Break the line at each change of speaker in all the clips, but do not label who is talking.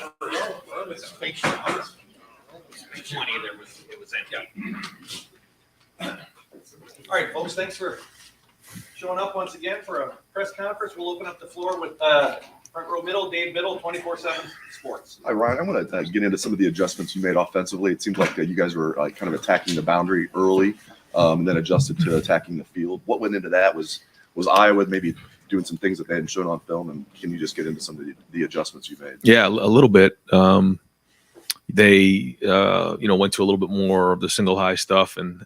It was empty. All right, folks, thanks for showing up once again for a press conference. We'll open up the floor with front row middle, Dave Middle, 24/7 Sports.
Hi, Ryan. I want to get into some of the adjustments you made offensively. It seems like you guys were kind of attacking the boundary early and then adjusted to attacking the field. What went into that? Was Iowa maybe doing some things that they hadn't shown on film? And can you just get into some of the adjustments you made?
Yeah, a little bit. They went to a little bit more of the single high stuff and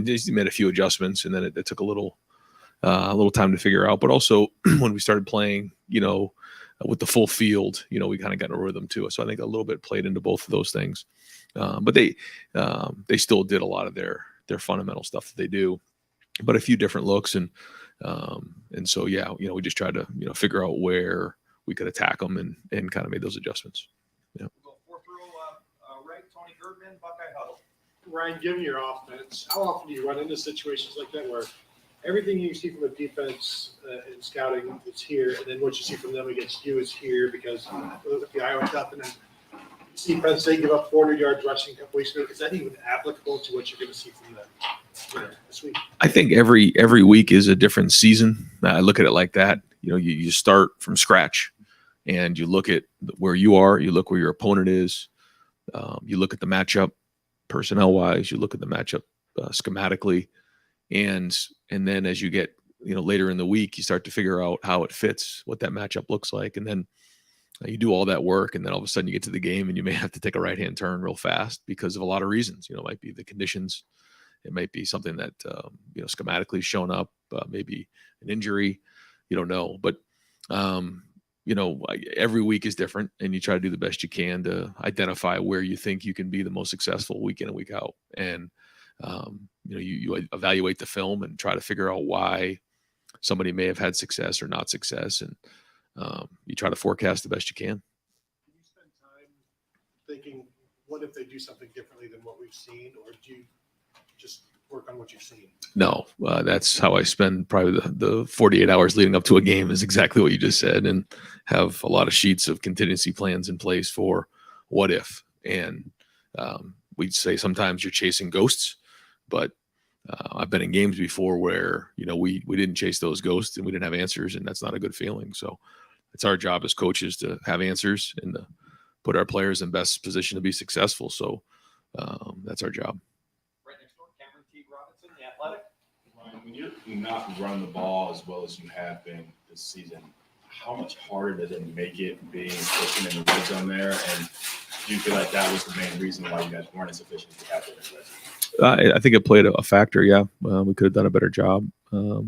just made a few adjustments, and then it took a little time to figure out. But also when we started playing, with the full field, we kind of got in a rhythm too. So I think a little bit played into both of those things. But they still did a lot of their fundamental stuff that they do, but a few different looks. And so, yeah, we just tried to, figure out where we could attack them and kind of made those adjustments. Yeah.
Fourth row, right, Tony Erdman, Buckeye Huddle.
Ryan, given your offense, how often do you run into situations like that where everything you see from the defense in scouting is here, and then what you see from them against you is here? Because with the Iowa stuff, and then you see Penn State give up 400 yards rushing a couple weeks ago. Is that even applicable to what you're going to see from them this week?
I think every week is a different season. I look at it like that. You start from scratch, and you look at where you are. You look where your opponent is. You look at the matchup personnel-wise. You look at the matchup schematically. And then as you get, later in the week, you start to figure out how it fits, what that matchup looks like. And then you do all that work, and then all of a sudden you get to the game and you may have to take a right-hand turn real fast because of a lot of reasons. It might be the conditions. It might be something that, schematically shown up, maybe an injury. You don't know. But, every week is different, and you try to do the best you can to identify where you think you can be the most successful week in and week out. And, you evaluate the film and try to figure out why somebody may have had success or not success. And you try to forecast the best you can.
Do you spend time thinking, what if they do something differently than what we've seen, or do you just work on what you've seen?
No, that's how I spend probably the 48 hours leading up to a game, is exactly what you just said, and have a lot of sheets of contingency plans in place for what if. And we'd say sometimes you're chasing ghosts, but I've been in games before where, we didn't chase those ghosts and we didn't have answers, and that's not a good feeling. So it's our job as coaches to have answers and to put our players in best position to be successful. So that's our job.
Right next door, Cameron T. Robinson, The Athletic.
Ryan, when you're not running the ball as well as you have been this season, how much harder does it make it being pushing in the red zone there? And do you feel like that was the main reason why you guys weren't as efficient to capture the red zone?
I think it played a factor. Yeah, we could have done a better job. A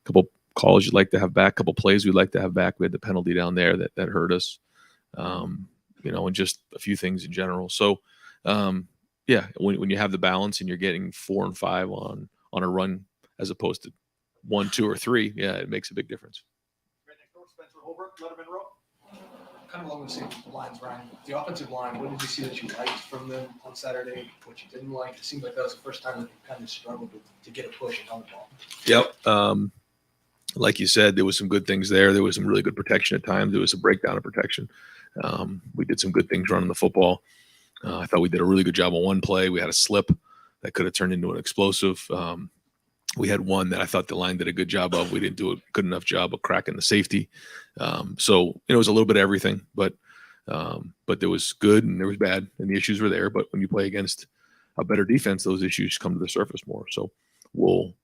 couple calls you'd like to have back, a couple plays we'd like to have back. We had the penalty down there that hurt us, and just a few things in general. So, yeah, when you have the balance and you're getting 4 and 5 on a run as opposed to 1, 2, or 3, yeah, it makes a big difference.
Right next door, Spencer Holbrook, Letterman Row.
Kind of along the same lines, Ryan. The offensive line, what did you see that you liked from them on Saturday? What you didn't like? It seemed like that was the first time that you kind of struggled to get a push and on the ball.
Yep. Like you said, there was some good things there. There was some really good protection at times. There was a breakdown of protection. We did some good things running the football. I thought we did a really good job on one play. We had a slip that could have turned into an explosive. We had one that I thought the line did a good job of. We didn't do a good enough job of cracking the safety. So it was a little bit of everything, but there was good and there was bad, and the issues were there. But when you play against a better defense, those issues come to the surface more. So we'll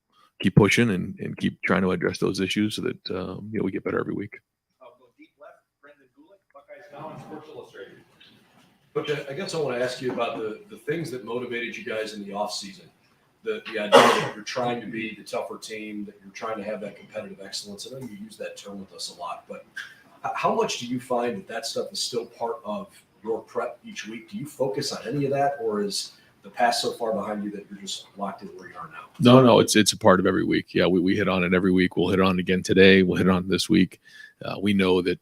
keep pushing and keep trying to address those issues so that we get better every week.
I'll go deep left, Brendan Gulick, Buckeyes Now on Sports Illustrated.
Coach, I guess I want to ask you about the things that motivated you guys in the offseason. The idea that you're trying to be the tougher team, that you're trying to have that competitive excellence. I know you use that term with us a lot, but how much do you find that stuff is still part of your prep each week? Do you focus on any of that, or is the past so far behind you that you're just locked in where you are now?
No, it's a part of every week. Yeah, we hit on it every week. We'll hit on it again today. We'll hit on it this week. We know that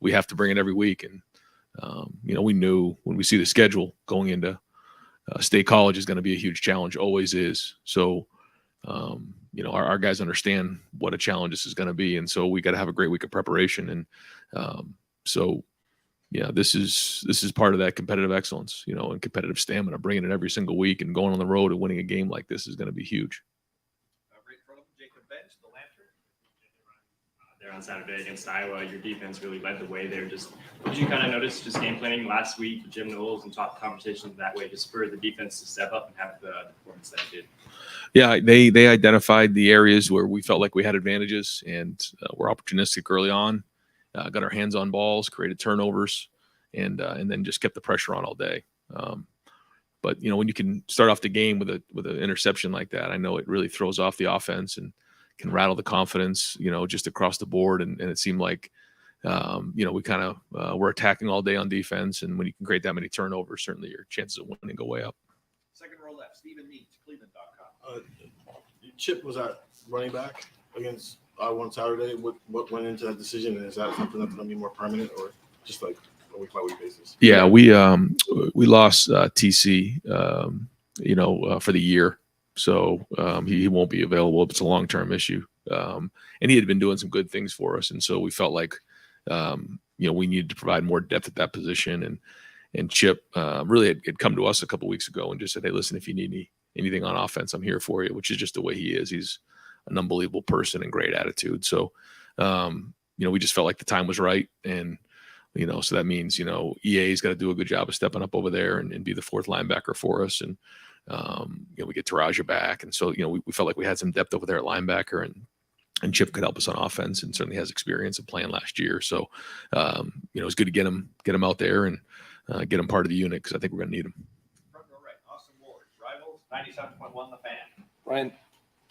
we have to bring it every week. And, we knew when we see the schedule going into State College is going to be a huge challenge, always is. So, our guys understand what a challenge this is going to be. And so we got to have a great week of preparation. And yeah, this is part of that competitive excellence, and competitive stamina. Bringing it every single week and going on the road and winning a game like this is going to be huge.
Right in front of him, Jacob Bench, the Lantern.
There on Saturday against Iowa, your defense really led the way there. Just what did you kind of notice just game planning last week with Jim Knowles and talk conversations that way, just for the defense to step up and have the performance that it did?
Yeah, they identified the areas where we felt like we had advantages and were opportunistic early on. Got our hands on balls, created turnovers, and then just kept the pressure on all day. But when you can start off the game with an interception like that, I know it really throws off the offense and can rattle the confidence, just across the board. And it seemed like, we kind of were attacking all day on defense. And when you can create that many turnovers, certainly your chances of winning go way up.
Second row left, Stephen Means, Cleveland.com.
Chip was at running back against Iowa on Saturday. What went into that decision, and is that something that's going to be more permanent, or just like a week by week basis?
Yeah, we lost TC, for the year, so he won't be available. It's a long-term issue, and he had been doing some good things for us, and so we felt like we needed to provide more depth at that position. And Chip really had come to us a couple weeks ago and just said, "Hey, listen, if you need anything on offense, I'm here for you," which is just the way he is. He's an unbelievable person and great attitude. So, we just felt like the time was right. And, so that means, EA's got to do a good job of stepping up over there and be the fourth linebacker for us. And, we get Taraja back. And so, we felt like we had some depth over there at linebacker, and Chip could help us on offense and certainly has experience of playing last year. So, it's good to get him out there and get him part of the unit, because I think we're going to need him.
Front row right, Austin Ward, Rivals, 97.1 The Fan.
Ryan,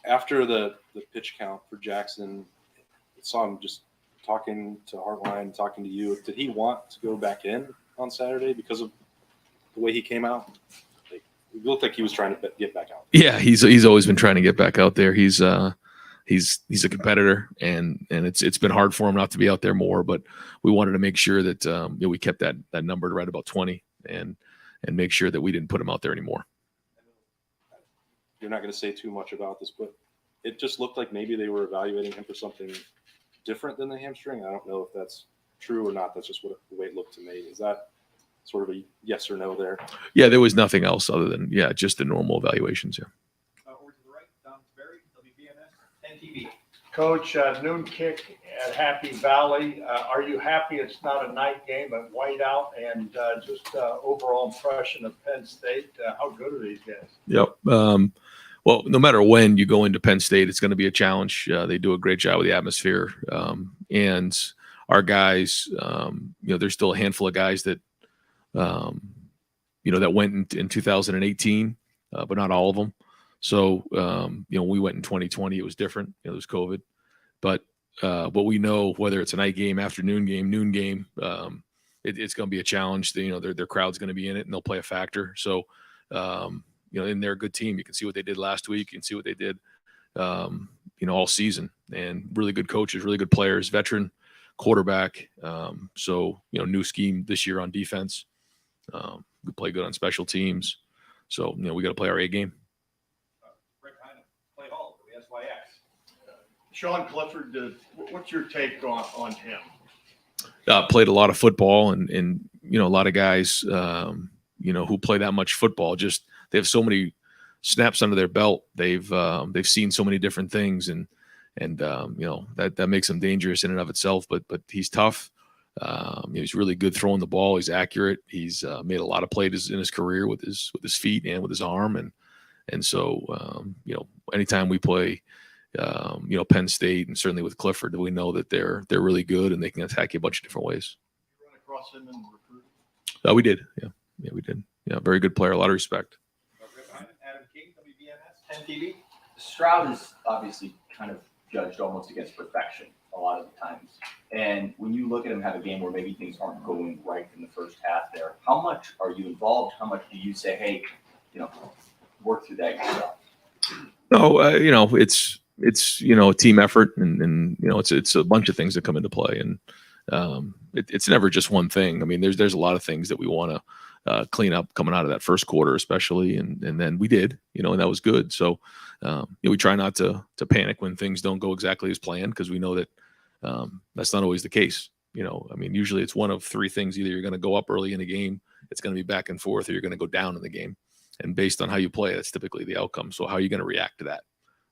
after the pitch count for Jackson, I saw him just talking to Hartline, talking to you. Did he want to go back in on Saturday because of the way he came out? It looked like he was trying to get back out.
Yeah, he's always been trying to get back out there. He's a competitor, and it's been hard for him not to be out there more. But we wanted to make sure that we kept that number to right about 20, and make sure that we didn't put him out there anymore.
You're not going to say too much about this, but it just looked like maybe they were evaluating him for something different than the hamstring. I don't know if that's true or not. That's just the way it looked to me. Is that sort of a yes or no there?
Yeah, there was nothing else other than just the normal evaluations. Yeah.
Over to the right, Don Berry, WBNS, 10 TV.
Coach, noon kick at Happy Valley. Are you happy it's not a night game at whiteout? And just overall impression of Penn State? How good are these guys?
Yep. Well, no matter when you go into Penn State, it's going to be a challenge. They do a great job with the atmosphere. And our guys, there's still a handful of guys that, that went in 2018, but not all of them. So, we went in 2020, it was different. It was COVID. But we know, whether it's a night game, afternoon game, noon game, it's going to be a challenge. Their crowd's going to be in it, and they'll play a factor. So, and they're a good team. You can see what they did last week. You can see what they did, all season. And really good coaches, really good players, veteran quarterback. So, new scheme this year on defense. We play good on special teams. So, we got to play our A game.
Sean Clifford, what's your take on him?
Played a lot of football, and a lot of guys, who play that much football, just they have so many snaps under their belt. They've seen so many different things, and that makes him dangerous in and of itself. But he's tough. He's really good throwing the ball. He's accurate. He's made a lot of plays in his career with his feet and with his arm, and so anytime we play. Penn State, and certainly with Clifford, we know that they're really good and they can attack you a bunch of different ways.
You run across him in recruiting?
We did. Yeah, we did. Yeah, very good player. A lot of respect.
Adam King, WBNS, 10 TV.
Stroud is obviously kind of judged almost against perfection a lot of the times. And when you look at him have a game where maybe things aren't going right in the first half there, how much are you involved? How much do you say, hey, work through that yourself?
No, it's a team effort, and it's a bunch of things that come into play, and it's never just one thing. I mean, there's a lot of things that we want to clean up coming out of that first quarter, especially, and then we did, and that was good. So we try not to panic when things don't go exactly as planned, because we know that that's not always the case. I mean, usually it's one of three things. Either you're going to go up early in a game, it's going to be back and forth, or you're going to go down in the game. And based on how you play, that's typically the outcome. So how are you going to react to that?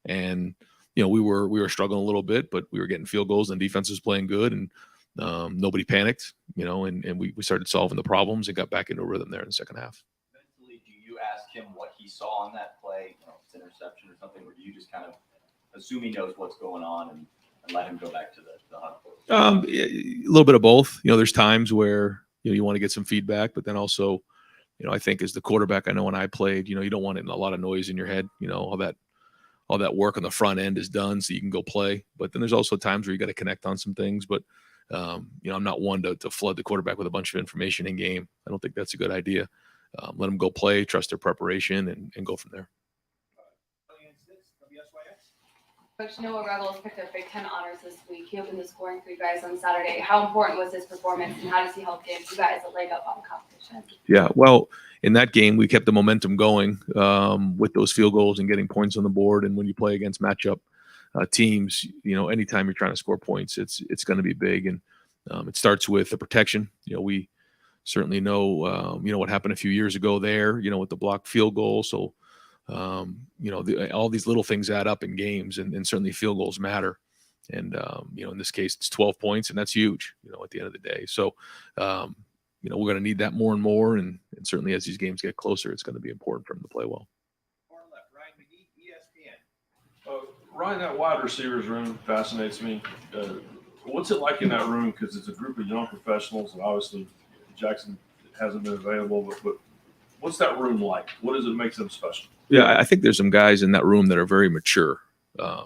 And, we were struggling a little bit, but we were getting field goals and defense was playing good, and nobody panicked, and we started solving the problems and got back into a rhythm there in the second half.
Mentally, do you ask him what he saw on that play, if it's interception or something, or do you just kind of assume he knows what's going on and let him go back to the hunt?
A little bit of both. There's times where you want to get some feedback, but then also, I think as the quarterback, I know when I played, you don't want a lot of noise in your head. All that work on the front end is done, so you can go play. But then there's also times where you got to connect on some things. But I'm not one to flood the quarterback with a bunch of information in game. I don't think that's a good idea. Let them go play, trust their preparation, and go from there.
Coach Noah Rebels picked up Big Ten honors this week. He opened the scoring for you guys on Saturday. How important was his performance, and how does he help give you guys a leg up on the competition?
Yeah, well, in that game, we kept the momentum going with those field goals and getting points on the board. And when you play against matchup teams, anytime you're trying to score points, it's going to be big. And it starts with the protection. We certainly know, what happened a few years ago there, with the blocked field goal. So, all these little things add up in games, and certainly field goals matter. And, in this case, it's 12 points, and that's huge, at the end of the day. So, we're going to need that more and more. And certainly as these games get closer, it's going to be important for him to play well.
Ryan McGee, ESPN.
Ryan, that wide receivers room fascinates me. What's it like in that room? Because it's a group of young professionals, and obviously Jackson hasn't been available, but what's that room like? What does it make them special?
Yeah, I think there's some guys in that room that are very mature. I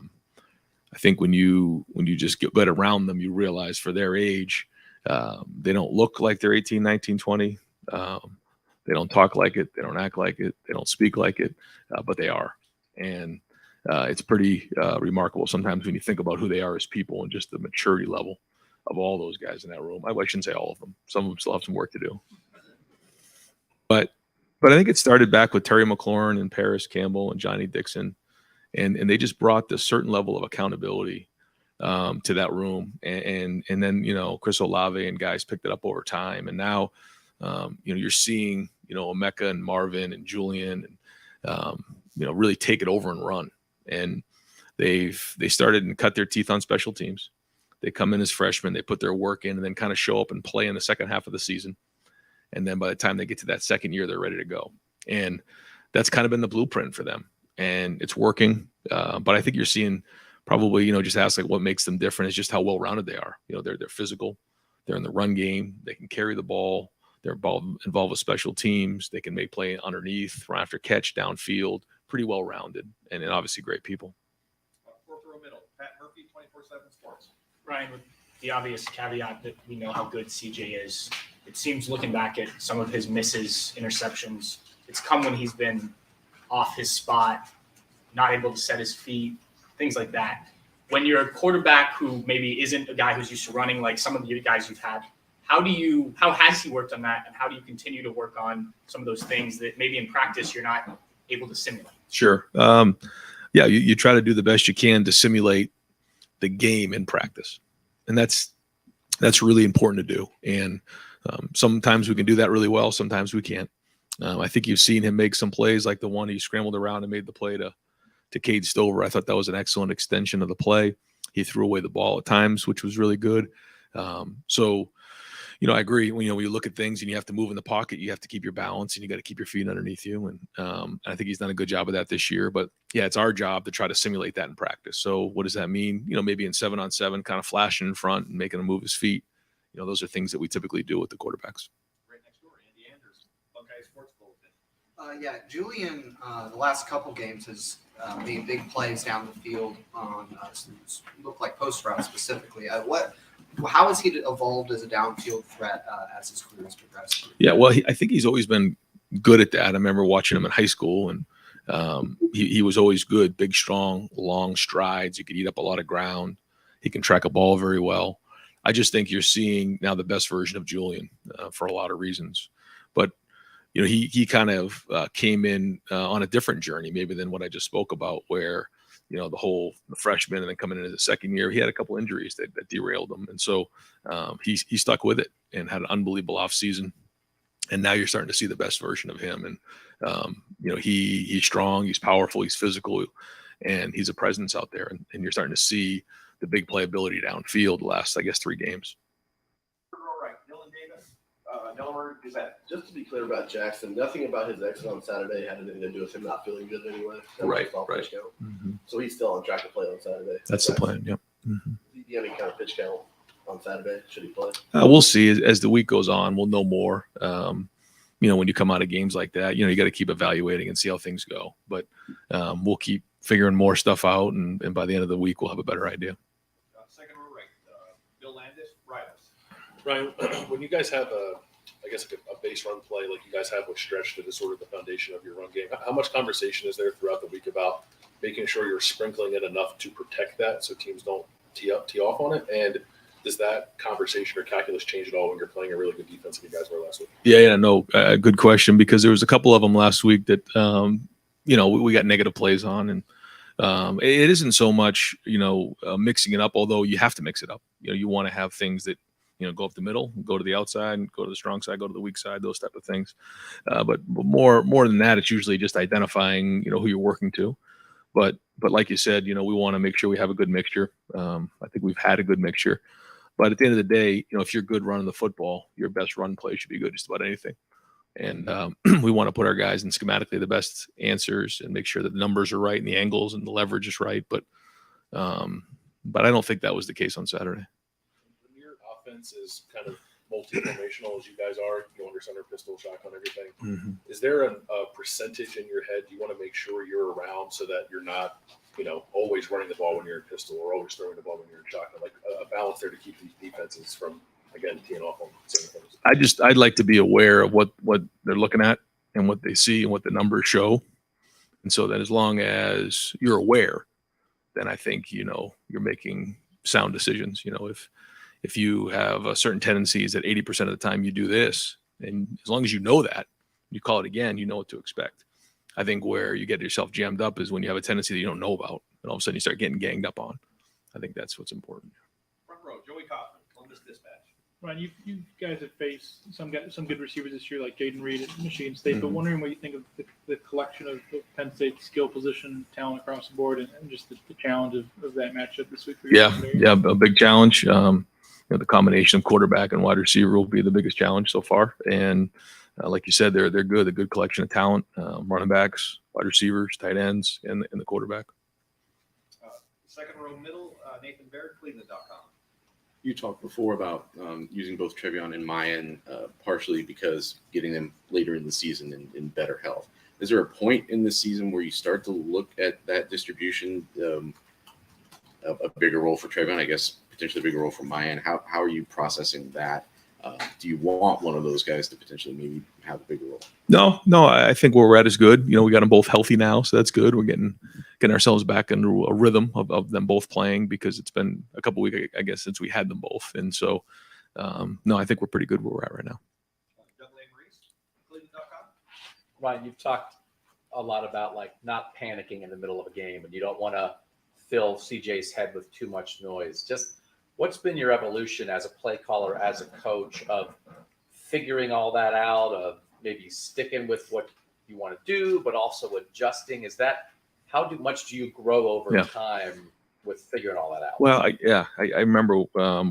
think when you just get around them, you realize for their age, they don't look like they're 18, 19, 20. They don't talk like it. They don't act like it. They don't speak like it, but they are. And it's pretty remarkable sometimes when you think about who they are as people and just the maturity level of all those guys in that room. I shouldn't say all of them. Some of them still have some work to do. But I think it started back with Terry McLaurin and Paris Campbell and Johnny Dixon. And they just brought this certain level of accountability to that room. And then, Chris Olave and guys picked it up over time. And now, you're seeing, Emeka and Marvin and Julian and, really take it over and run. And they started and cut their teeth on special teams. They come in as freshmen, they put their work in, and then kind of show up and play in the second half of the season. And then by the time they get to that second year, they're ready to go. And that's kind of been the blueprint for them. And it's working. But I think you're seeing probably, just ask like what makes them different is just how well-rounded they are. They're physical. They're in the run game. They can carry the ball. They're involved with special teams. They can make play underneath, run after catch, downfield. Pretty well-rounded. And obviously great people.
Fourth row middle, Pat Murphy, 24/7 Sports.
Ryan, with the obvious caveat that we know how good CJ is, it seems looking back at some of his misses, interceptions, it's come when he's been off his spot, not able to set his feet, things like that. When you're a quarterback who maybe isn't a guy who's used to running like some of the guys you've had, how has he worked on that, and how do you continue to work on some of those things that maybe in practice you're not able to simulate? Sure.
You try to do the best you can to simulate the game in practice. And that's really important to do. And sometimes we can do that really well. Sometimes we can't. I think you've seen him make some plays like the one he scrambled around and made the play to Cade Stover. I thought that was an excellent extension of the play. He threw away the ball at times, which was really good. I agree. When you look at things and you have to move in the pocket, you have to keep your balance and you got to keep your feet underneath you. And I think he's done a good job of that this year. But yeah, it's our job to try to simulate that in practice. So what does that mean? Maybe in 7-on-7, kind of flashing in front and making him move his feet. Those are things that we typically do with the quarterbacks.
Right next door, Andy Anders, Buckeye Sports Bulletin.
Julian, the last couple games has made big plays down the field on look like post routes specifically. How has he evolved as a downfield threat as his career has progressed?
Yeah, well, I think he's always been good at that. I remember watching him in high school, and he was always good, big, strong, long strides. He could eat up a lot of ground. He can track a ball very well. I just think you're seeing now the best version of Julian for a lot of reasons. But, he kind of came in on a different journey maybe than what I just spoke about, where the freshman and then coming into the second year, he had a couple injuries that derailed him. And so he stuck with it and had an unbelievable off season. And now you're starting to see the best version of him. And, he's strong, he's powerful, he's physical, and he's a presence out there. And you're starting to see the big playability downfield the last, I guess, 3 games.
All right, Dylan Davis, Delaware Gazette.
Just to be clear about Jackson, nothing about his exit on Saturday had anything to do with him not feeling good anyway. That was
Right,
just all
right.
pitch count. So he's still on track to play on Saturday.
That's the plan. Yep.
Do you have any kind of pitch count on Saturday? Should he play?
We'll see as the week goes on. We'll know more. When you come out of games like that, you got to keep evaluating and see how things go. But we'll keep figuring more stuff out, and by the end of the week, we'll have a better idea.
Second row right, Bill Landis, Rivals.
Ryan, when you guys have a base run play like you guys have with stretch that is sort of the foundation of your run game, how much conversation is there throughout the week about making sure you're sprinkling it enough to protect that so teams don't tee off on it? And does that conversation or calculus change at all when you're playing a really good defense like you guys were last week?
Good question, because there was a couple of them last week that we got negative plays on, and it isn't so much mixing it up, although you have to mix it up. You want to have things that go up the middle, go to the outside, go to the strong side, go to the weak side, those type of things. But more than that, it's usually just identifying who you're working to. But like you said, we want to make sure we have a good mixture. I think we've had a good mixture. But at the end of the day, if you're good running the football, your best run play should be good just about anything. And we want to put our guys in schematically the best answers and make sure that the numbers are right and the angles and the leverage is right. But I don't think that was the case on Saturday.
When your offense is kind of multi-formational as you guys are, under center, pistol, shotgun, everything, is there a percentage in your head you want to make sure you're around so that you're not always running the ball when you're in pistol or always throwing the ball when you're in shotgun, like a balance there to keep these defenses from, again, teeing off on certain things?
I'd like to be aware of what they're looking at and what they see and what the numbers show. And so that as long as you're aware, then I think, you're making sound decisions. If you have certain tendencies that 80% of the time you do this, and as long as you know that, you call it again, you know what to expect. I think where you get yourself jammed up is when you have a tendency that you don't know about, and all of a sudden you start getting ganged up on. I think that's what's important.
Front row, Joey Kaufman, Columbus Dispatch.
Ryan, you guys have faced some good receivers this year, like Jaden Reed at Michigan State. But wondering what you think of the collection of Penn State's skill position talent across the board, and just the challenge of that matchup this week for you.
Yeah, a big challenge. The combination of quarterback and wide receiver will be the biggest challenge so far. And like you said, they're good. A good collection of talent, running backs, wide receivers, tight ends, and the quarterback.
Second row middle, Nathan Baird, Cleveland.com.
You talked before about using both Trevion and Mayan partially because getting them later in the season in better health. Is there a point in the season where you start to look at that distribution, a bigger role for Trevion, I guess potentially a bigger role for Mayan? How are you processing that? Do you want one of those guys to potentially maybe have a bigger role?
No, I think where we're at is good. We got them both healthy now, so that's good. We're getting ourselves back into a rhythm of them both playing because it's been a couple weeks, I guess, since we had them both. And so, no, I think we're pretty good where we're at right now.
Ryan, you've talked a lot about not panicking in the middle of a game, and you don't want to fill CJ's head with too much noise. Just what's been your evolution as a play caller, as a coach, of figuring all that out, of maybe sticking with what you want to do, but also adjusting? Is that how much do you grow over time with figuring all that out?
Well, I remember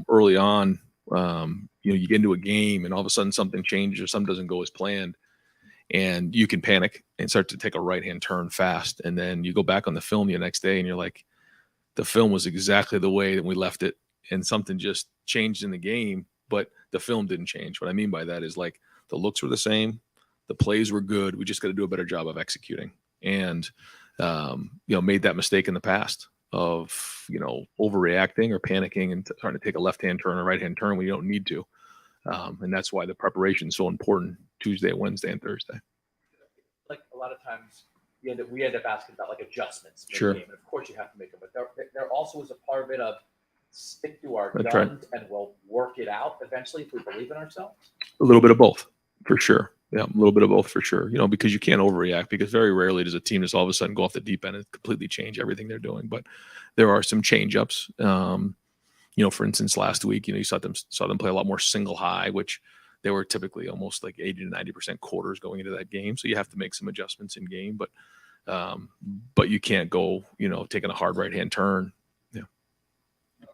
early on, you get into a game and all of a sudden something changes or something doesn't go as planned, and you can panic and start to take a right-hand turn fast. And then you go back on the film the next day and you're like, the film was exactly the way that we left it. And something just changed in the game, but the film didn't change. What I mean by that is the looks were the same. The plays were good. We just got to do a better job of executing. And, made that mistake in the past of, overreacting or panicking and trying to take a left-hand turn or right-hand turn when you don't need to. And that's why the preparation is so important Tuesday, Wednesday, and Thursday.
Like a lot of times we end up asking about adjustments.
Sure.
Game. And of course you have to make them, but there also is a part of it of stick to our
That's
guns and we'll work it out eventually if we believe in ourselves.
A little bit of both, for sure. Yeah, a little bit of both for sure. Because you can't overreact, because very rarely does a team just all of a sudden go off the deep end and completely change everything they're doing. But there are some change ups. For instance, last week, you saw them play a lot more single high, which they were typically almost like 80 to 90% quarters going into that game. So you have to make some adjustments in game, but you can't go, taking a hard right-hand turn. Yeah.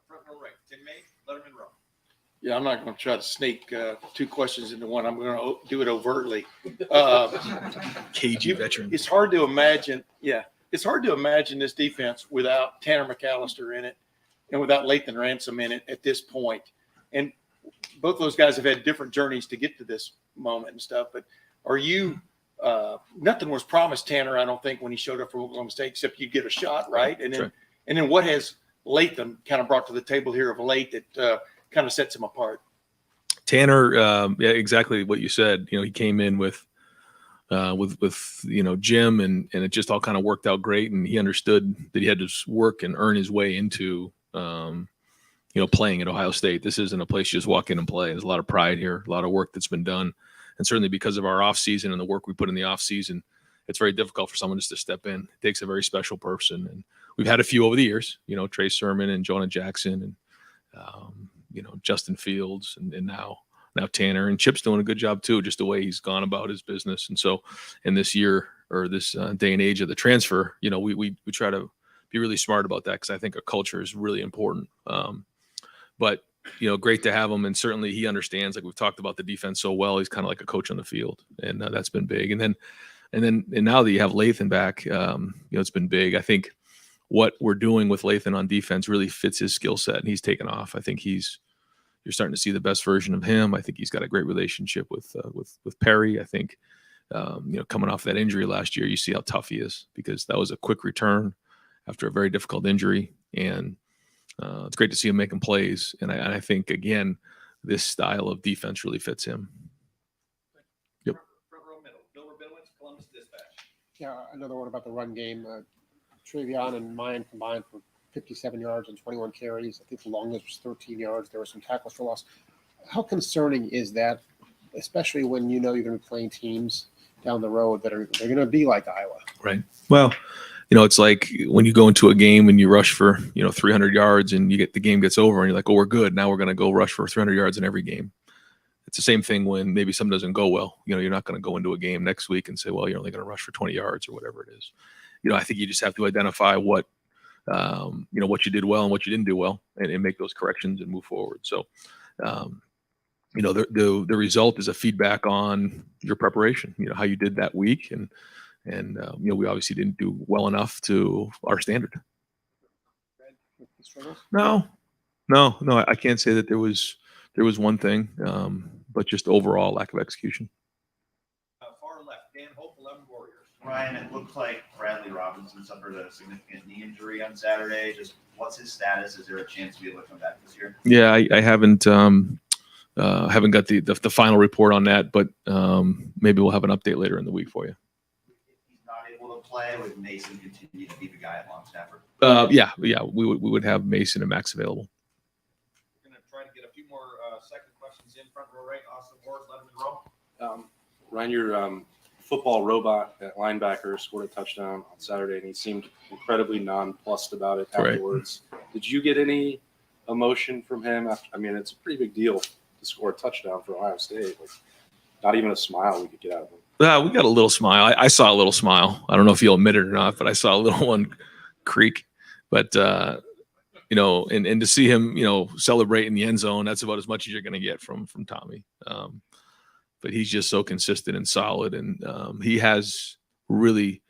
Front row right, Tim May, Letterman row.
Yeah, I'm not going to try to sneak two questions into one. I'm going to do it overtly.
Cagey veteran.
It's hard to imagine. Yeah, it's hard to imagine this defense without Tanner McAllister in it and without Lathan Ransom in it at this point. And both those guys have had different journeys to get to this moment and stuff. But are you? Nothing was promised Tanner, I don't think, when he showed up for Oklahoma State, except you get a shot, right? And then what has Lathan kind of brought to the table here of late that kind of sets him apart?
Tanner, yeah, exactly what you said. He came in with Jim, and it just all kind of worked out great, and he understood that he had to work and earn his way into playing at Ohio State. This isn't a place you just walk in and play. There's a lot of pride here, a lot of work that's been done. And certainly because of our off season and the work we put in the off season, it's very difficult for someone just to step in. It takes a very special person. And we've had a few over the years, Trey Sermon and Jonah Jackson and, Justin Fields and now Tanner, and Chip's doing a good job too, just the way he's gone about his business. And so in this year, or this day and age of the transfer, we try to be really smart about that, because I think a culture is really important. But great to have him, and certainly he understands. Like we've talked about the defense so well, he's kind of like a coach on the field, and that's been big. And now that you have Lathan back, it's been big. I think what we're doing with Lathan on defense really fits his skill set, and he's taken off. I think you're starting to see the best version of him. I think he's got a great relationship with Perry. I think coming off that injury last year, you see how tough he is, because that was a quick return after a very difficult injury, and it's great to see him making plays. And I think, again, this style of defense really fits him. Yep.
Front row middle, Bill Rabinowitz, Columbus Dispatch.
Yeah, another one about the run game. Trevion and Mayan combined for 57 yards and 21 carries. I think the longest was 13 yards. There were some tackles for loss. How concerning is that, especially when you're going to be playing teams down the road they're going to be like Iowa?
Right. Well, it's like when you go into a game and you rush for 300 yards, and the game gets over, and you're like, oh, we're good. Now we're going to go rush for 300 yards in every game. It's the same thing when maybe something doesn't go well. You're not going to go into a game next week and say, well, you're only going to rush for 20 yards or whatever it is. I think you just have to identify what you did well and what you didn't do well, and make those corrections and move forward. So, the result is a feedback on your preparation, how you did that week. And we obviously didn't do well enough to our standard. No, I can't say that there was one thing, but just overall lack of execution.
Far left, Dan Hope, 11 Warriors.
Ryan, it looked like Bradley Robinson suffered a significant knee injury on Saturday. Just what's his status? Is there a chance to be able to come back this year?
Yeah, I haven't got the final report on that, but maybe we'll have an update later in the week for you.
If he's not able to play, would Mason continue to be the guy at long snapper?
Yeah, we would have Mason and Max available.
We're going to try to get a few more second questions in. Front row right, Austin Ward, Letterman row.
Ryan, your football robot at linebacker scored a touchdown on Saturday, and he seemed incredibly nonplussed about it afterwards. Right. Did you get any emotion from him? It's a pretty big deal to score a touchdown for Ohio State. Like, not even a smile we could get out of him.
We got a little smile. I saw a little smile. I don't know if he'll admit it or not, but I saw a little one creak. But and to see him, celebrate in the end zone, that's about as much as you're going to get from Tommy. But he's just so consistent and solid, and he has really,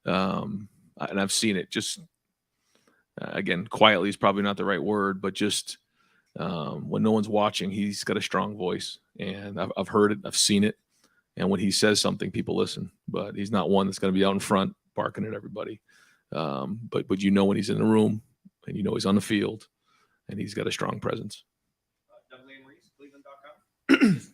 and I've seen it. Just again, quietly is probably not the right word, but just when no one's watching, he's got a strong voice, and I've heard it, I've seen it, and when he says something, people listen. But he's not one that's going to be out in front barking at everybody. But when he's in the room, and he's on the field, and he's got a strong presence.
Douglas Reese, Cleveland.com.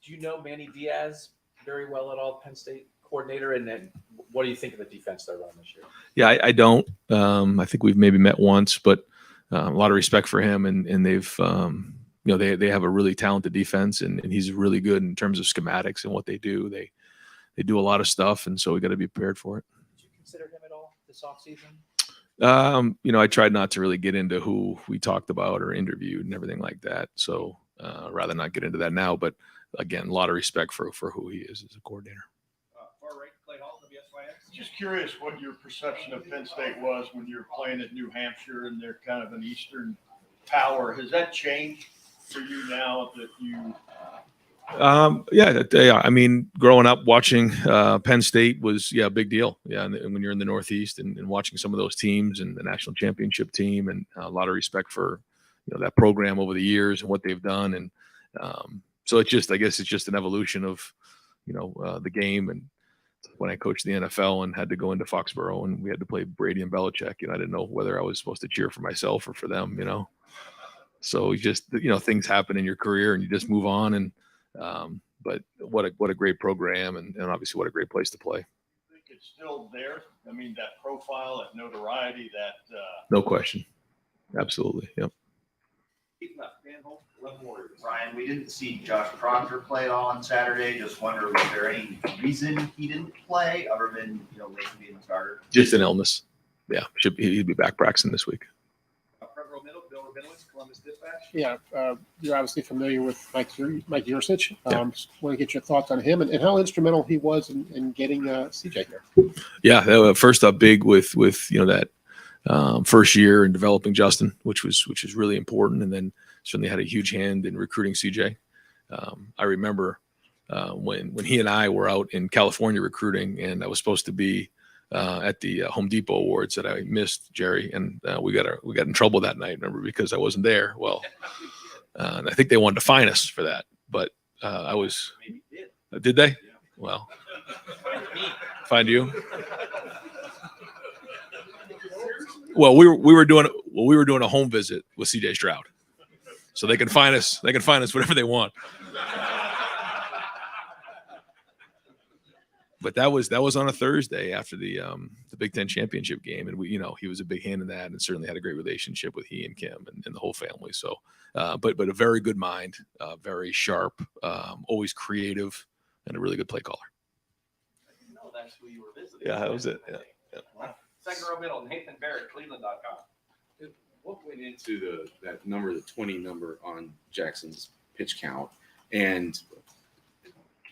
Do you know Manny Diaz very well at all, Penn State coordinator? And then what do you think of the defense they're running this year?
Yeah, I don't. I think we've maybe met once, but a lot of respect for him, and they've they have a really talented defense, and he's really good in terms of schematics and what they do. They do a lot of stuff, and so we got to be prepared for it.
Did you consider him at all this offseason?
I tried not to really get into who we talked about or interviewed and everything like that. So rather not get into that now. But again, a lot of respect for who he is as a coordinator.
Far right, Clay Hall, WSYX.
Just curious what your perception of Penn State was when you were playing at New Hampshire and they're kind of an Eastern power. Has that changed for you now that you?
Yeah. I mean, growing up watching Penn State was a big deal. Yeah, and when you're in the Northeast and watching some of those teams and the national championship team, and a lot of respect for that program over the years and what they've done, and so I guess it's just an evolution of the game. And when I coached the NFL and had to go into Foxborough and we had to play Brady and Belichick, I didn't know whether I was supposed to cheer for myself or for them. So just things happen in your career and you just move on. And but what a great program, and obviously what a great place to play.
I think it's still there. I mean, that profile, that notoriety, that
No question. Absolutely. Yep.
Ryan, we didn't see Josh Proctor play at all on Saturday. Just wonder, was there any reason he didn't play other than Layton being the starter?
Just an illness. Yeah, he'd be back practicing this week.
Front row middle, Bill Rabinowitz, Columbus Dispatch.
Yeah, you're obviously familiar with Mike Yursich. Just want to get your thoughts on him and how instrumental he was in getting CJ here.
Yeah, first up big with that first year in developing Justin, which was really important, and then certainly had a huge hand in recruiting CJ. I remember when he and I were out in California recruiting, and I was supposed to be at the Home Depot Awards that I missed, Jerry, and we got in trouble that night. Remember, because I wasn't there. Well, and I think they wanted to fine us for that, but I was. Did they? Well, find you. Well, we were doing a home visit with CJ Stroud, so they can fine us. They can fine us whatever they want. But that was on a Thursday after the Big Ten championship game, and he was a big hand in that, and certainly had a great relationship with he and Kim and the whole family. So, but a very good mind, very sharp, always creative, and a really good play caller.
No, that's who you were visiting.
Yeah, that was it. Yeah.
Second row middle, Nathan Barrett, Cleveland.com.
What went into that number, the 20 number on Jackson's pitch count? And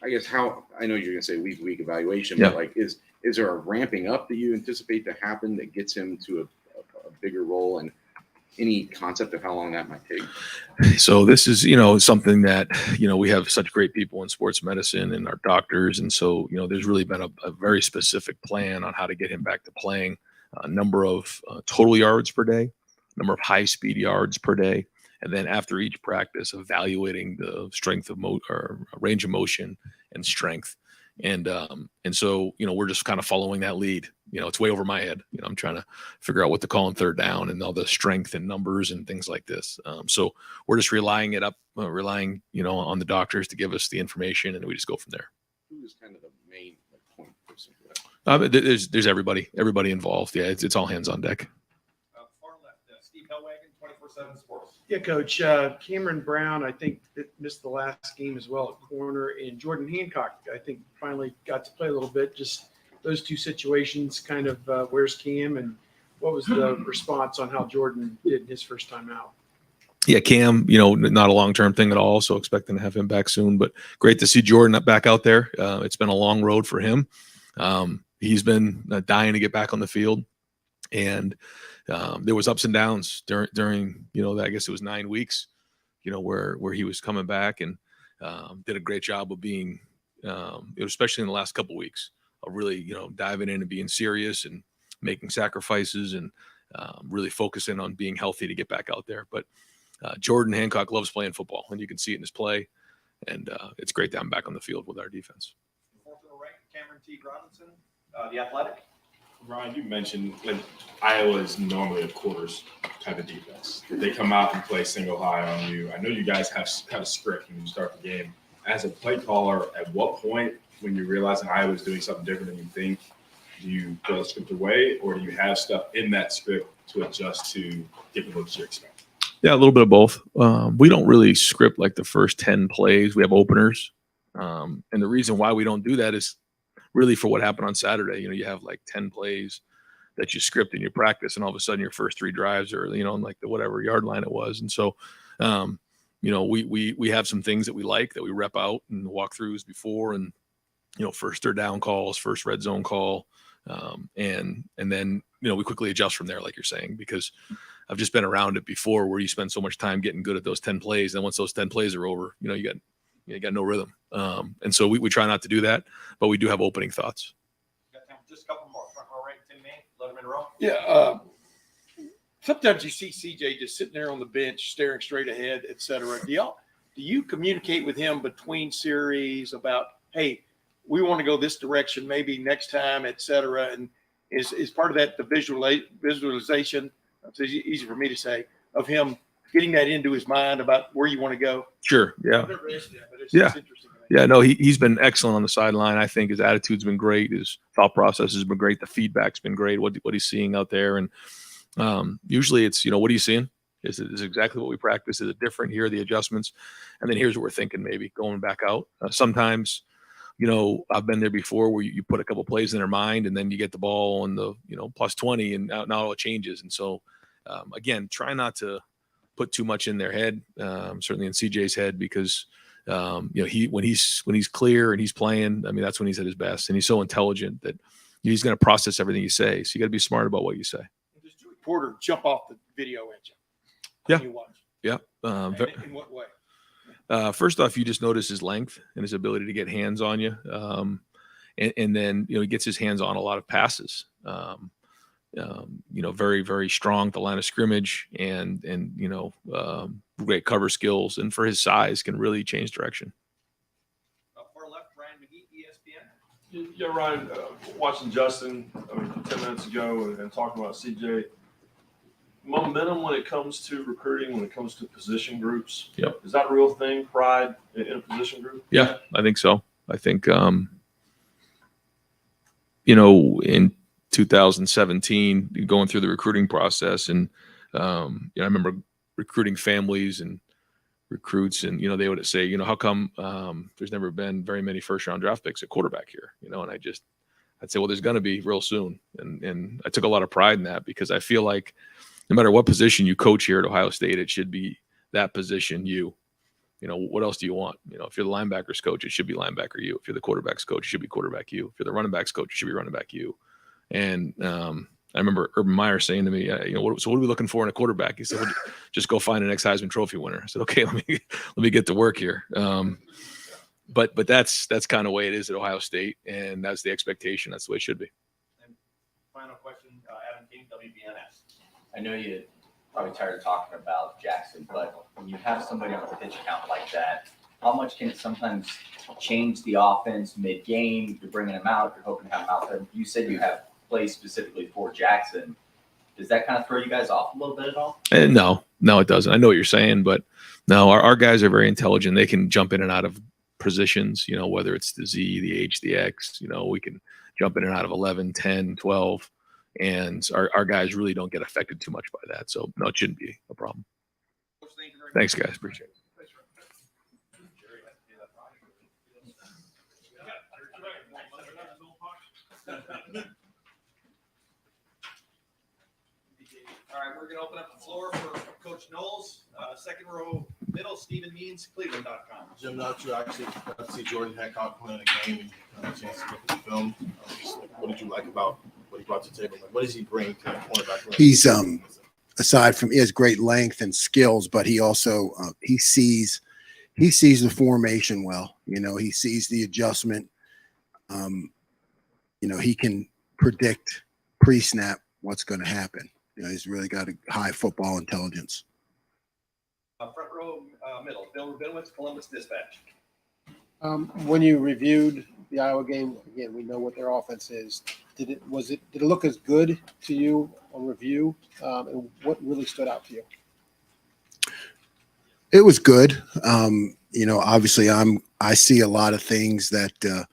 I guess I know you're going to say week to week evaluation,
Yeah.
but like, is there a ramping up that you anticipate to happen that gets him to a bigger role, and any concept of how long that might take?
So this is, something that, we have such great people in sports medicine and our doctors. And so, there's really been a very specific plan on how to get him back to playing, a number of total yards per day, number of high speed yards per day. And then after each practice, evaluating the strength of or range of motion and strength. And so, we're just kind of following that lead. It's way over my head. I'm trying to figure out what to call on third down and all the strength and numbers and things like this. So we're just relying on the doctors to give us the information, and we just go from there.
Who is kind of the main point person for that?
There's everybody involved. Yeah, it's all hands on deck.
Far left, Steve Hellwagon, 24/7 Sports.
Yeah, Coach. Cameron Brown, I think, that missed the last game as well at corner, and Jordan Hancock, I think, finally got to play a little bit. Just those two situations, kind of where's Cam, and what was the response on how Jordan did his first time out?
Yeah, Cam, not a long-term thing at all, so expecting to have him back soon. But great to see Jordan back out there. It's been a long road for him. He's been dying to get back on the field, and there was ups and downs during I guess it was 9 weeks, where he was coming back, and did a great job of being, especially in the last couple of weeks, of really diving in and being serious and making sacrifices and really focusing on being healthy to get back out there. But Jordan Hancock loves playing football, and you can see it in his play, and it's great to have him back on the field with our defense.
Fourth to the right, Cameron T. Robinson, The Athletic.
Ryan, you mentioned Iowa's normally a quarters type of defense. They come out and play single high on you. I know you guys have a script when you start the game. As a play caller, at what point, when you realize that Iowa's doing something different than you think, do you throw the script away, or do you have stuff in that script to adjust to different looks you expect?
Yeah, a little bit of both. We don't really script like the first 10 plays. We have openers. And the reason why we don't do that is really for what happened on Saturday. You have like 10 plays that you script in your practice, and all of a sudden your first 3 drives are, on like the whatever yard line it was. And so, we have some things that we like that we rep out and walkthroughs before, and, first third down calls, first red zone call. And then, we quickly adjust from there, like you're saying, because I've just been around it before where you spend so much time getting good at those 10 plays. And once those 10 plays are over, you got no rhythm. And so we try not to do that, but we do have opening thoughts.
Just a couple more. Front row right, Tim May, let him in a row.
Yeah. Sometimes you see CJ just sitting there on the bench, staring straight ahead, et cetera. Do you communicate with him between series about, hey, we want to go this direction, maybe next time, et cetera? And is part of that the visualization? It's easy for me to say, of him getting that into his mind about where you want to go.
Sure. Yeah.
I've never asked that, but it's
Yeah.
interesting.
Yeah, no, he's been excellent on the sideline. I think his attitude's been great. His thought process has been great. The feedback's been great. What he's seeing out there, and usually it's what are you seeing? Is it exactly what we practice? Is it different? Here are the adjustments, and then here's what we're thinking. Maybe going back out. Sometimes, I've been there before where you put a couple plays in their mind, and then you get the ball on the plus 20, and now it changes. And so, again, try not to put too much in their head. Certainly in CJ's head, because when he's clear and he's playing, I mean, that's when he's at his best, and he's so intelligent that he's going to process everything you say. So you got to be smart about what you say.
Does Joey Porter jump off the video at you?
Yeah.
You watch?
Yeah.
In what way?
First off, you just notice his length and his ability to get hands on you. And then, he gets his hands on a lot of passes. Very, very strong at the line of scrimmage, and great cover skills, and for his size can really change direction.
Far left, Ryan McGee, ESPN.
Yeah, Ryan, watching Justin 10 minutes ago and talking about CJ, momentum when it comes to recruiting, when it comes to position groups.
Yep.
Is that a real thing, pride in a position group?
Yeah, I think so. I think, in 2017, going through the recruiting process, and I remember recruiting families and recruits, and they would say, how come there's never been very many first round draft picks at quarterback here, and I'd say, well, there's going to be real soon, and I took a lot of pride in that, because I feel like no matter what position you coach here at Ohio State, it should be that position. What else do you want? If you're the linebackers coach, it should be linebacker you. If you're the quarterbacks coach, it should be quarterback you. If you're the running backs coach, it should be running back you. And I remember Urban Meyer saying to me, what are we looking for in a quarterback? He said, well, just go find an ex-Heisman Trophy winner. I said, okay, let me get to work here. But that's kind of the way it is at Ohio State, and that's the expectation. That's the way it should be.
And final question, Adam King, WBNS.
I know you're probably tired of talking about Jackson, but when you have somebody on a pitch count like that, how much can it sometimes change the offense mid-game? You're bringing him out, you're hoping to have him out there. You said you have plays specifically for Jackson. Does that kind of throw you guys off a little bit at all?
No, it doesn't. I know what you're saying, but no, our guys are very intelligent. They can jump in and out of positions, whether it's the Z, the H, the X, we can jump in and out of 11, 10, 12. And our guys really don't get affected too much by that. So, no, it shouldn't be a problem. Thanks, guys. Appreciate it.
All right, we're going to open up the floor for Coach Knowles. Second row middle, Stephen Means, Cleveland.com.
Jim, not you actually got to see Jordan Hancock playing a game and had a chance to look at the film. What did you like about what he brought to the table? What does he bring to that cornerback room?
He's aside from he has great length and skills, but he also he sees the formation well. He sees the adjustment. He can predict pre-snap what's going to happen. He's really got a high football intelligence.
Front row middle, Bill Rubinowitz, Columbus Dispatch.
When you reviewed the Iowa game, again, we know what their offense is. Did it look as good to you on review? And what really stood out to you?
It was good. Obviously I see a lot of things that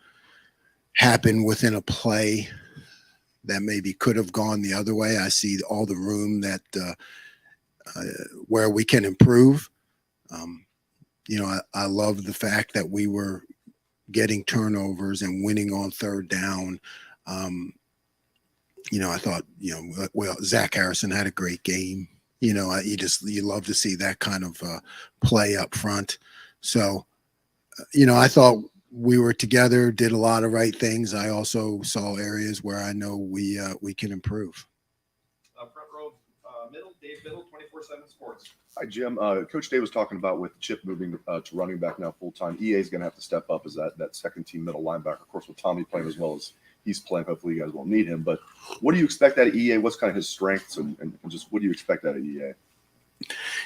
happen within a play that maybe could have gone the other way. I see all the room that where we can improve. I love the fact that we were getting turnovers and winning on third down. I thought, Zach Harrison had a great game. You love to see that kind of play up front. So, I thought we were together, did a lot of right things. I also saw areas where I know we can improve.
Front row, middle, Dave Biddle, 24/7 Sports.
Hi, Jim. Coach Dave was talking about with Chip moving to running back now full time. EA is going to have to step up as that second team middle linebacker. Of course, with Tommy playing as well as he's playing, hopefully you guys won't need him. But what do you expect out of EA? What's kind of his strengths and just what do you expect out of EA?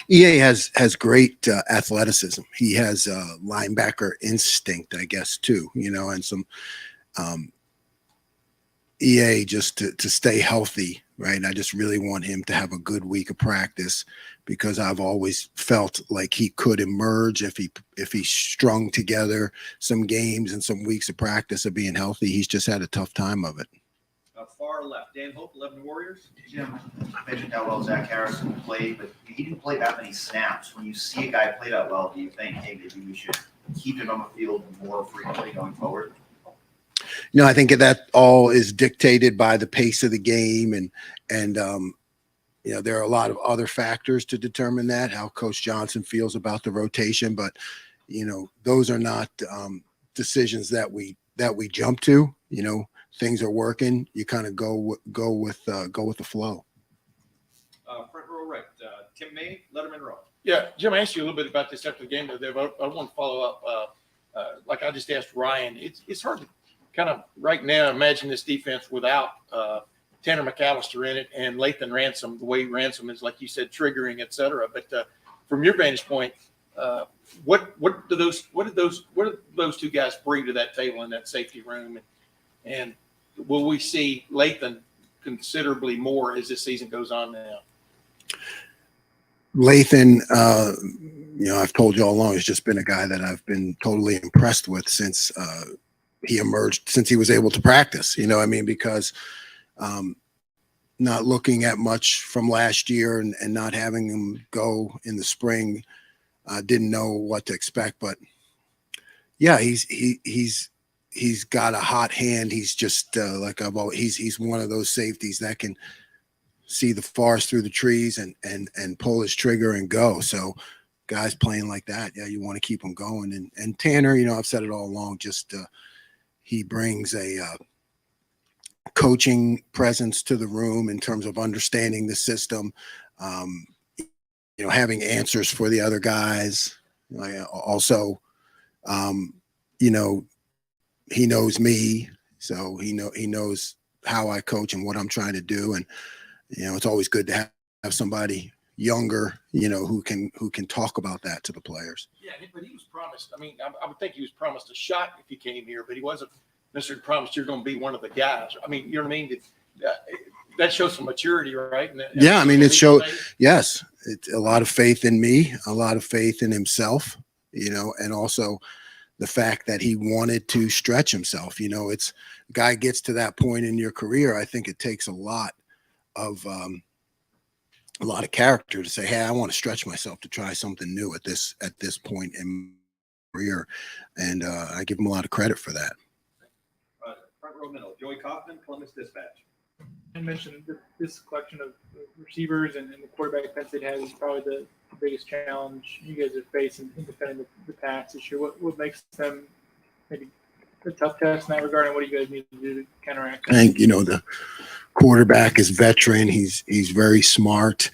EA has great athleticism. He has linebacker instinct, I guess, too. And some EA just to stay healthy, right? I just really want him to have a good week of practice because I've always felt like he could emerge if he strung together some games and some weeks of practice of being healthy. He's just had a tough time of it.
Far left, Dan Hope, 11 Warriors.
Jim mentioned how well Zach Harrison played, but he didn't play that many snaps. When you see a guy play that well, do you think, hey, maybe we should keep him on the field more frequently going forward?
I think that all is dictated by the pace of the game, and there are a lot of other factors to determine that, how Coach Johnson feels about the rotation, but those are not decisions that we jump to. Things are working, you kind of go with the flow.
Front row right, Tim May, Letterman Row.
Yeah, Jim, I asked you a little bit about this after the game today, but I want to follow up. Like I just asked Ryan, it's hard to kind of right now imagine this defense without Tanner McAllister in it and Lathan Ransom, the way Ransom is, like you said, triggering, et cetera. But from your vantage point, what do those two guys bring to that table in that safety room? And will we see Lathan considerably more as this season goes on now?
Lathan, I've told you all along, has just been a guy that I've been totally impressed with since he emerged, since he was able to practice, because not looking at much from last year and not having him go in the spring, didn't know what to expect. But yeah, he's got a hot hand. He's just he's one of those safeties that can see the forest through the trees and pull his trigger and go. So guys playing like that, yeah, you want to keep them going. And Tanner, I've said it all along, just he brings a coaching presence to the room in terms of understanding the system, having answers for the other guys. Also, he knows me, so he knows how I coach and what I'm trying to do. And, it's always good to have somebody younger, who can talk about that to the players.
Yeah, but he was promised. I would think he was promised a shot if he came here, but he wasn't necessarily promised you're going to be one of the guys. You know what I mean? That shows some maturity, right?
Yeah, it showed, yes, it's a lot of faith in me, a lot of faith in himself, and also the fact that he wanted to stretch himself. It's guy gets to that point in your career. I think it takes a lot of character to say, hey, I want to stretch myself to try something new at this point in my career. And I give him a lot of credit for that.
Front row middle, Joey Kaufman, Columbus Dispatch.
I mentioned that this collection of receivers and the quarterback Penn State has is probably the biggest challenge you guys have faced in defending the pass this year. What makes them maybe a tough test in that regard, and what do you guys need to do to counteract that?
I think, the quarterback is veteran. He's very smart.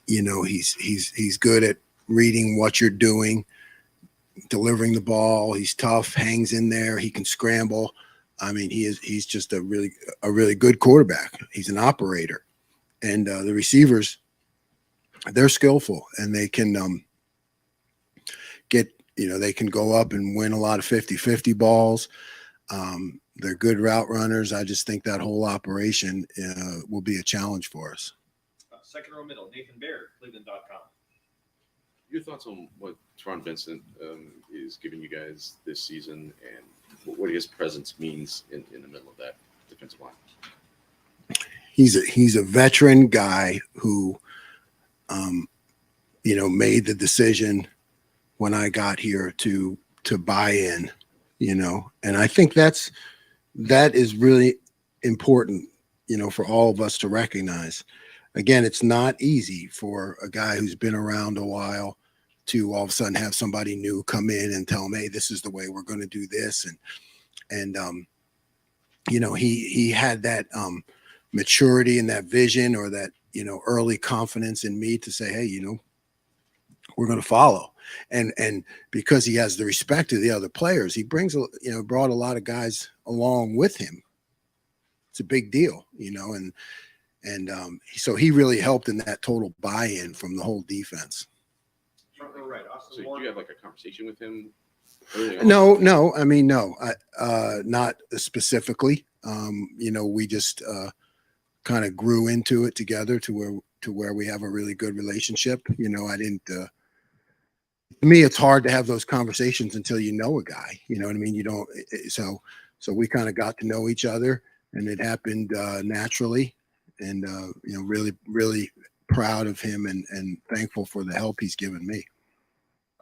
He's good at reading what you're doing, delivering the ball. He's tough, hangs in there. He can scramble. He's just a really good quarterback. He's an operator. And the receivers, they're skillful, and they can they can go up and win a lot of 50-50 balls. They're good route runners. I just think that whole operation will be a challenge for us.
Second row middle, Nathan Baird, Cleveland.com.
Your thoughts on what Teron Vincent is giving you guys this season and what his presence means in the middle of that defensive line?
He's a veteran guy who – made the decision when I got here to buy in, and I think that is really important, for all of us to recognize. Again, it's not easy for a guy who's been around a while to all of a sudden have somebody new come in and tell him, hey, this is the way we're going to do this. And he had that maturity and that vision, or that, early confidence in me to say, hey, we're going to follow. And because he has the respect of the other players, he brings, brought a lot of guys along with him. It's a big deal, and so he really helped in that total buy-in from the whole defense.
So did you have like a conversation with him early on?
No. I mean, no, not specifically. We just kind of grew into it together to where we have a really good relationship. I didn't. To me, it's hard to have those conversations until you know a guy. You know what I mean? You don't. So we kind of got to know each other, and it happened naturally. And really, really proud of him and thankful for the help he's given me.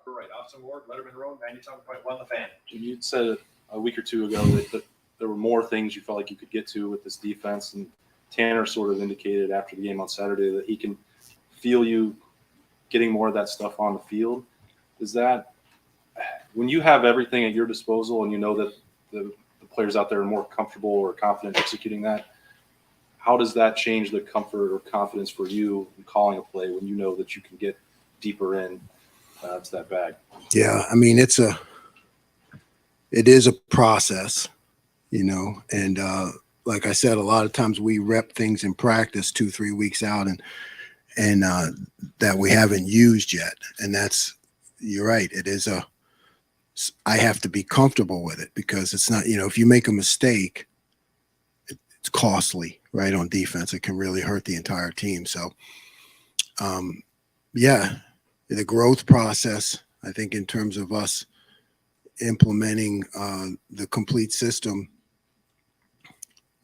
All right, Austin Ward, Letterman Road, 97.1 The Fan.
Jim, you said a week or two ago that there were more things you felt like you could get to with this defense, and Tanner sort of indicated after the game on Saturday that he can feel you getting more of that stuff on the field. Is that when you have everything at your disposal and you know that the players out there are more comfortable or confident executing that, how does that change the comfort or confidence for you in calling a play when you know that you can get deeper in to that bag?
Yeah, I mean, it is a process, and like I said, a lot of times we rep things in practice 2-3 weeks out and that we haven't used yet. And you're right. I have to be comfortable with it, because it's not, if you make a mistake, it's costly, right? On defense, it can really hurt the entire team. So, the growth process, I think, in terms of us implementing the complete system,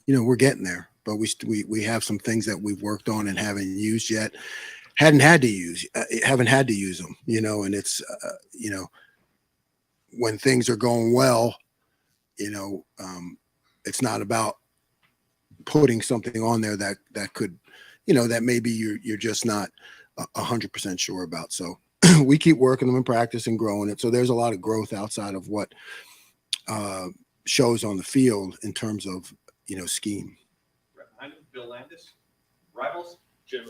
we're getting there, but we have some things that we've worked on and haven't used yet. Haven't had to use them, and it's, when things are going well, it's not about putting something on there that could, that maybe you're just not 100% sure about. So we keep working them in practice and growing it. So there's a lot of growth outside of what shows on the field in terms of, scheme.
Bill Landis, Rivals.
Jim,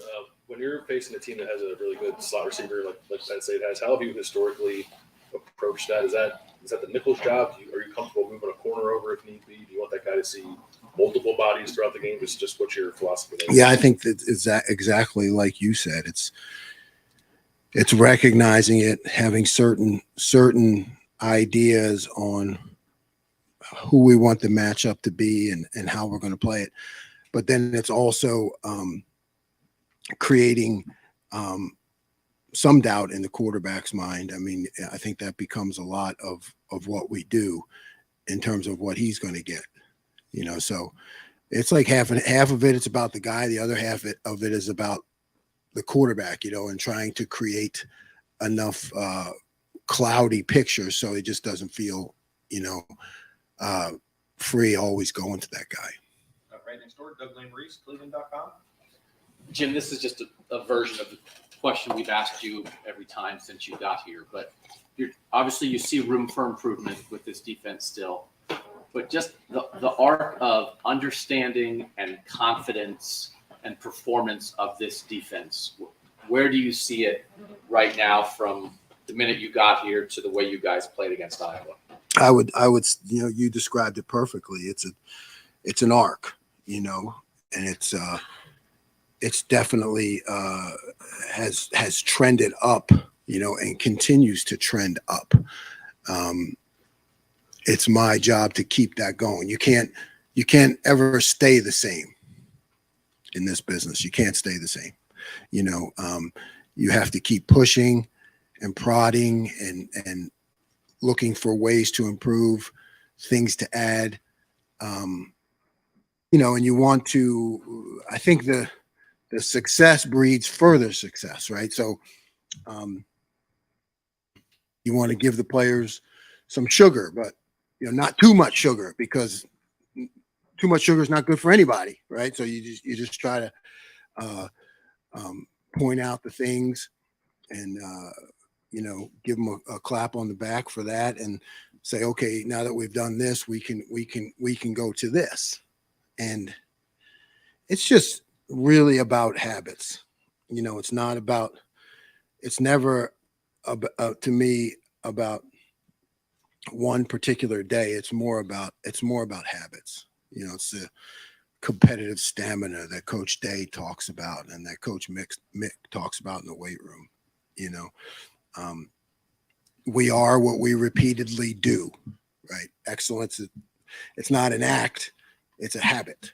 when you're facing a team that has a really good slot receiver like Penn State has, how have you historically approached that? Is that the nickel's job? Are you comfortable moving a corner over if need be? Do you want that guy to see multiple bodies throughout the game? Just what's your philosophy there?
Yeah, I think that is exactly like you said. It's recognizing it, having certain ideas on who we want the matchup to be and how we're going to play it. But then it's also creating some doubt in the quarterback's mind. I mean, I think that becomes a lot of what we do in terms of what he's going to get. So it's like half of it, it's about the guy. The other half of it is about the quarterback, and trying to create enough cloudy pictures so it just doesn't feel, free always going to that guy.
Right next door, Doug Lane Reese, Cleveland.com.
Jim, this is just a version of the question we've asked you every time since you got here, but obviously you see room for improvement with this defense still, but just the arc of understanding and confidence and performance of this defense, where do you see it right now from the minute you got here to the way you guys played against Iowa?
I would, you described it perfectly. It's an arc, and it's definitely has trended up, and continues to trend up. It's my job to keep that going. You can't ever stay the same in this business. You can't stay the same. You have to keep pushing and prodding and looking for ways to improve, things to add. And you want to, I think the the success breeds further success, right? So you want to give the players some sugar, but not too much sugar, because too much sugar is not good for anybody, right? So you just try to point out the things and give them a clap on the back for that, and say, okay, now that we've done this, we can go to this. And it's just really about habits. It's not about, it's never to me about one particular day. It's more about habits. It's the competitive stamina that Coach Day talks about and that Coach Mick talks about in the weight room. We are what we repeatedly do, right? Excellence, it's not an act, it's a habit.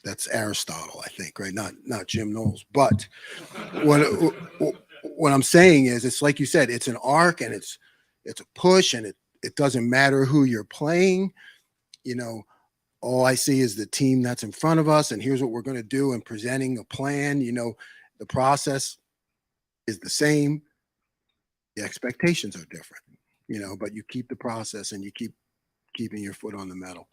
That's Aristotle, I think, right? Not Jim Knowles. But what I'm saying is, it's like you said, it's an arc, and it's a push, and it doesn't matter who you're playing. All I see is the team that's in front of us, and here's what we're going to do, and presenting a plan. The process is the same. The expectations are different, but you keep the process, and you keep keeping your foot on the metal.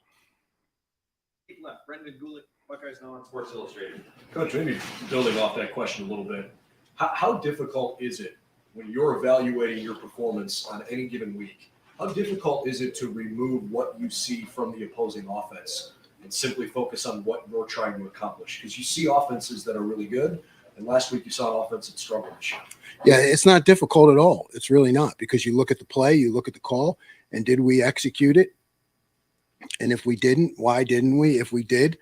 Left, Brendan Gulick, Buckeyes Now on Sports Illustrated.
Coach, maybe building off that question a little bit, how difficult is it when you're evaluating your performance on any given week? How difficult is it to remove what you see from the opposing offense and simply focus on what you're trying to accomplish? Because you see offenses that are really good, and last week you saw an offense that struggled this year.
Yeah, it's not difficult at all. It's really not, because you look at the play, you look at the call, and did we execute it? And if we didn't, why didn't we? If we did,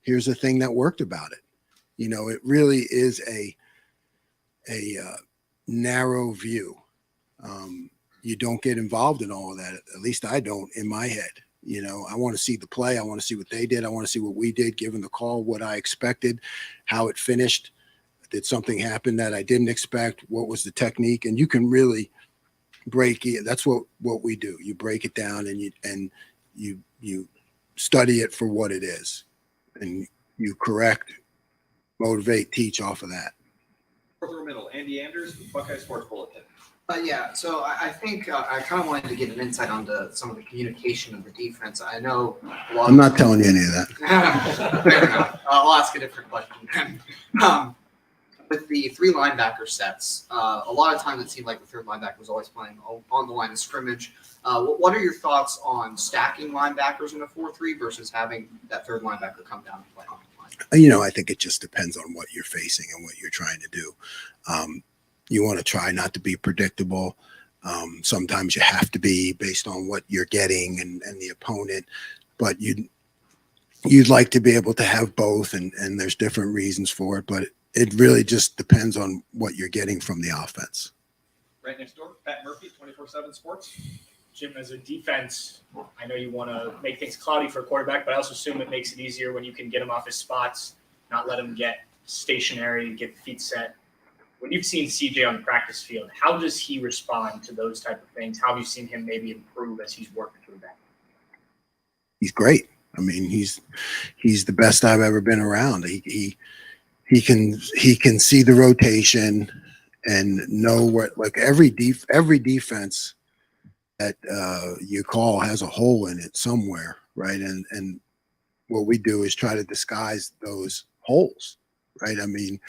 here's the thing that worked about it. It really is a narrow view. You don't get involved in all of that. At least I don't in my head. I want to see the play. I want to see what they did. I want to see what we did, given the call, what I expected, how it finished. Did something happen that I didn't expect? What was the technique? And you can really break it. That's what we do. You break it down, and you study it for what it is, and you correct, motivate, teach off of that.
Fourth row middle, Andy Anders, Buckeye Sports Bulletin.
Yeah, so I think I kind of wanted to get an insight onto some of the communication of the defense. I know a lot.
I'm not telling you any of that.
Fair enough. I'll ask a different question. With the three linebacker sets, a lot of times it seemed like the third linebacker was always playing on the line of scrimmage. What are your thoughts on stacking linebackers in a 4-3 versus having that third linebacker come down and play on the line?
I think it just depends on what you're facing and what you're trying to do. You want to try not to be predictable. Sometimes you have to be, based on what you're getting and the opponent, but you'd like to be able to have both, and there's different reasons for it, but it really just depends on what you're getting from the offense.
Right next door, Pat Murphy, 24/7 Sports.
Jim, as a defense, I know you want to make things cloudy for a quarterback, but I also assume it makes it easier when you can get him off his spots, not let him get stationary, get feet set. When you've seen CJ on the practice field, how does he respond to those type of things? How have you seen him maybe improve as he's working through that?
He's great. I mean, he's the best I've ever been around. He can see the rotation and know what, like every defense that you call has a hole in it somewhere, right? And what we do is try to disguise those holes, right? I mean,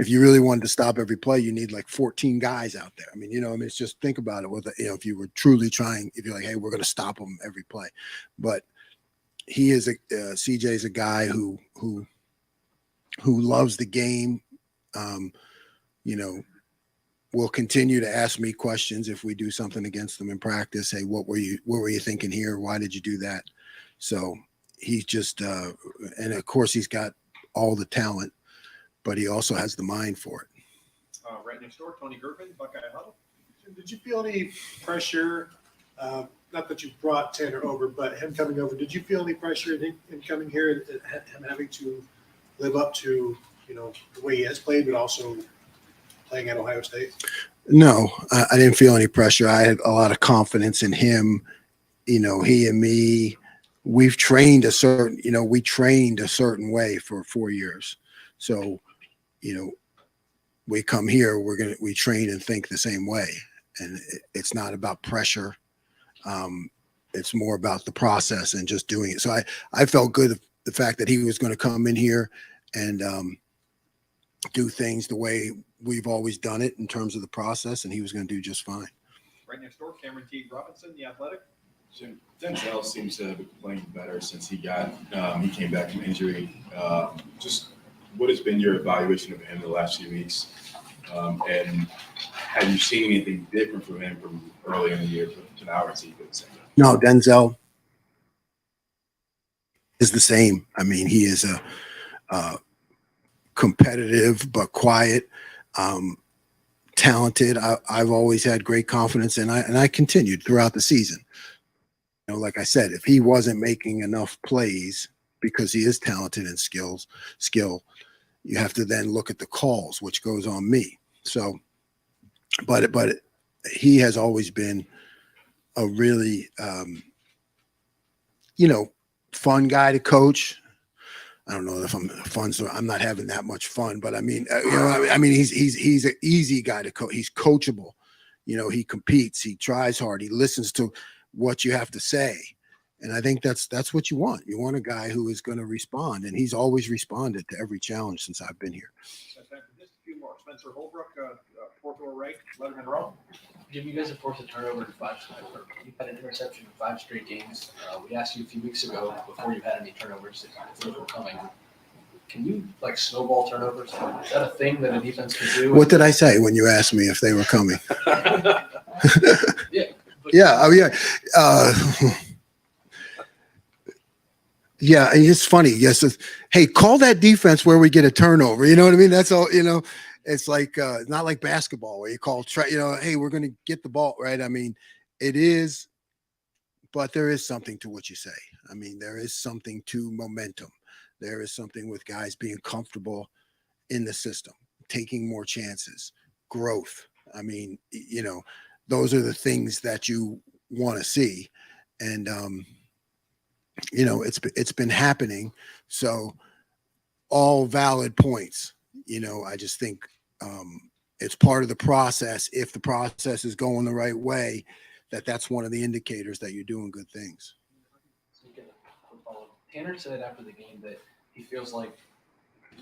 if you really wanted to stop every play, you need like 14 guys out there. I mean, it's just, think about it. With if you were truly trying, if you're like, hey, we're going to stop them every play, but he is CJ is a guy who loves the game. Will continue to ask me questions if we do something against them in practice. Hey, what were you thinking here? Why did you do that? So he's just, and of course he's got all the talent, but he also has the mind for it.
Right next door, Tony Gervin, Buckeye Huddle.
Did you feel any pressure? Not that you brought Tanner over, but him coming over. Did you feel any pressure in coming here and him having to live up to the way he has played, but also playing at Ohio State?
No, I didn't feel any pressure. I had a lot of confidence in him. He and me, we trained a certain way for 4 years. So, we come here, we train and think the same way. And it's not about pressure. It's more about the process and just doing it. So I felt good the fact that he was going to come in here and do things the way we've always done it in terms of the process, and he was going to do just fine.
Right next door, Cameron T. Robinson, the athletic.
So Denzel seems to have been playing better since he came back from injury. Just what has been your evaluation of him the last few weeks? And have you seen anything different from him from early in the year to now?
No, Denzel is the same. I mean, he is a competitive but quiet, talented. I've always had great confidence, and I continued throughout the season. Like I said, if he wasn't making enough plays because he is talented and skill, you have to then look at the calls, which goes on me. So, but he has always been a really, fun guy to coach. I don't know if I'm fun, so I'm not having that much fun, but I mean, he's an easy guy to coach. He's coachable. He competes, he tries hard, he listens to what you have to say. And I think that's what you want. You want a guy who is going to respond, and he's always responded to every challenge since I've been here.
Just a few more. Spencer Holbrook, fourth or right, Letterman row.
Jim, you guys have forced a turnover in you've had an interception in 5 straight games. We asked you a few weeks ago before you had any turnovers if those were coming. Can you snowball turnovers? Is that a thing that a defense can do?
What did I say when you asked me if they were coming?
Yeah.
Yeah. Oh, yeah. Yeah. It's funny. Yes. Hey, call that defense where we get a turnover. You know what I mean? That's all, it's like, not like basketball where you call, hey, we're going to get the ball, right? I mean, it is, but there is something to what you say. I mean, there is something to momentum. There is something with guys being comfortable in the system, taking more chances, growth. I mean, those are the things that you want to see. And, it's been happening. So all valid points, I just think it's part of the process. If the process is going the right way, that's one of the indicators that you're doing good things.
Tanner said after the game that he feels like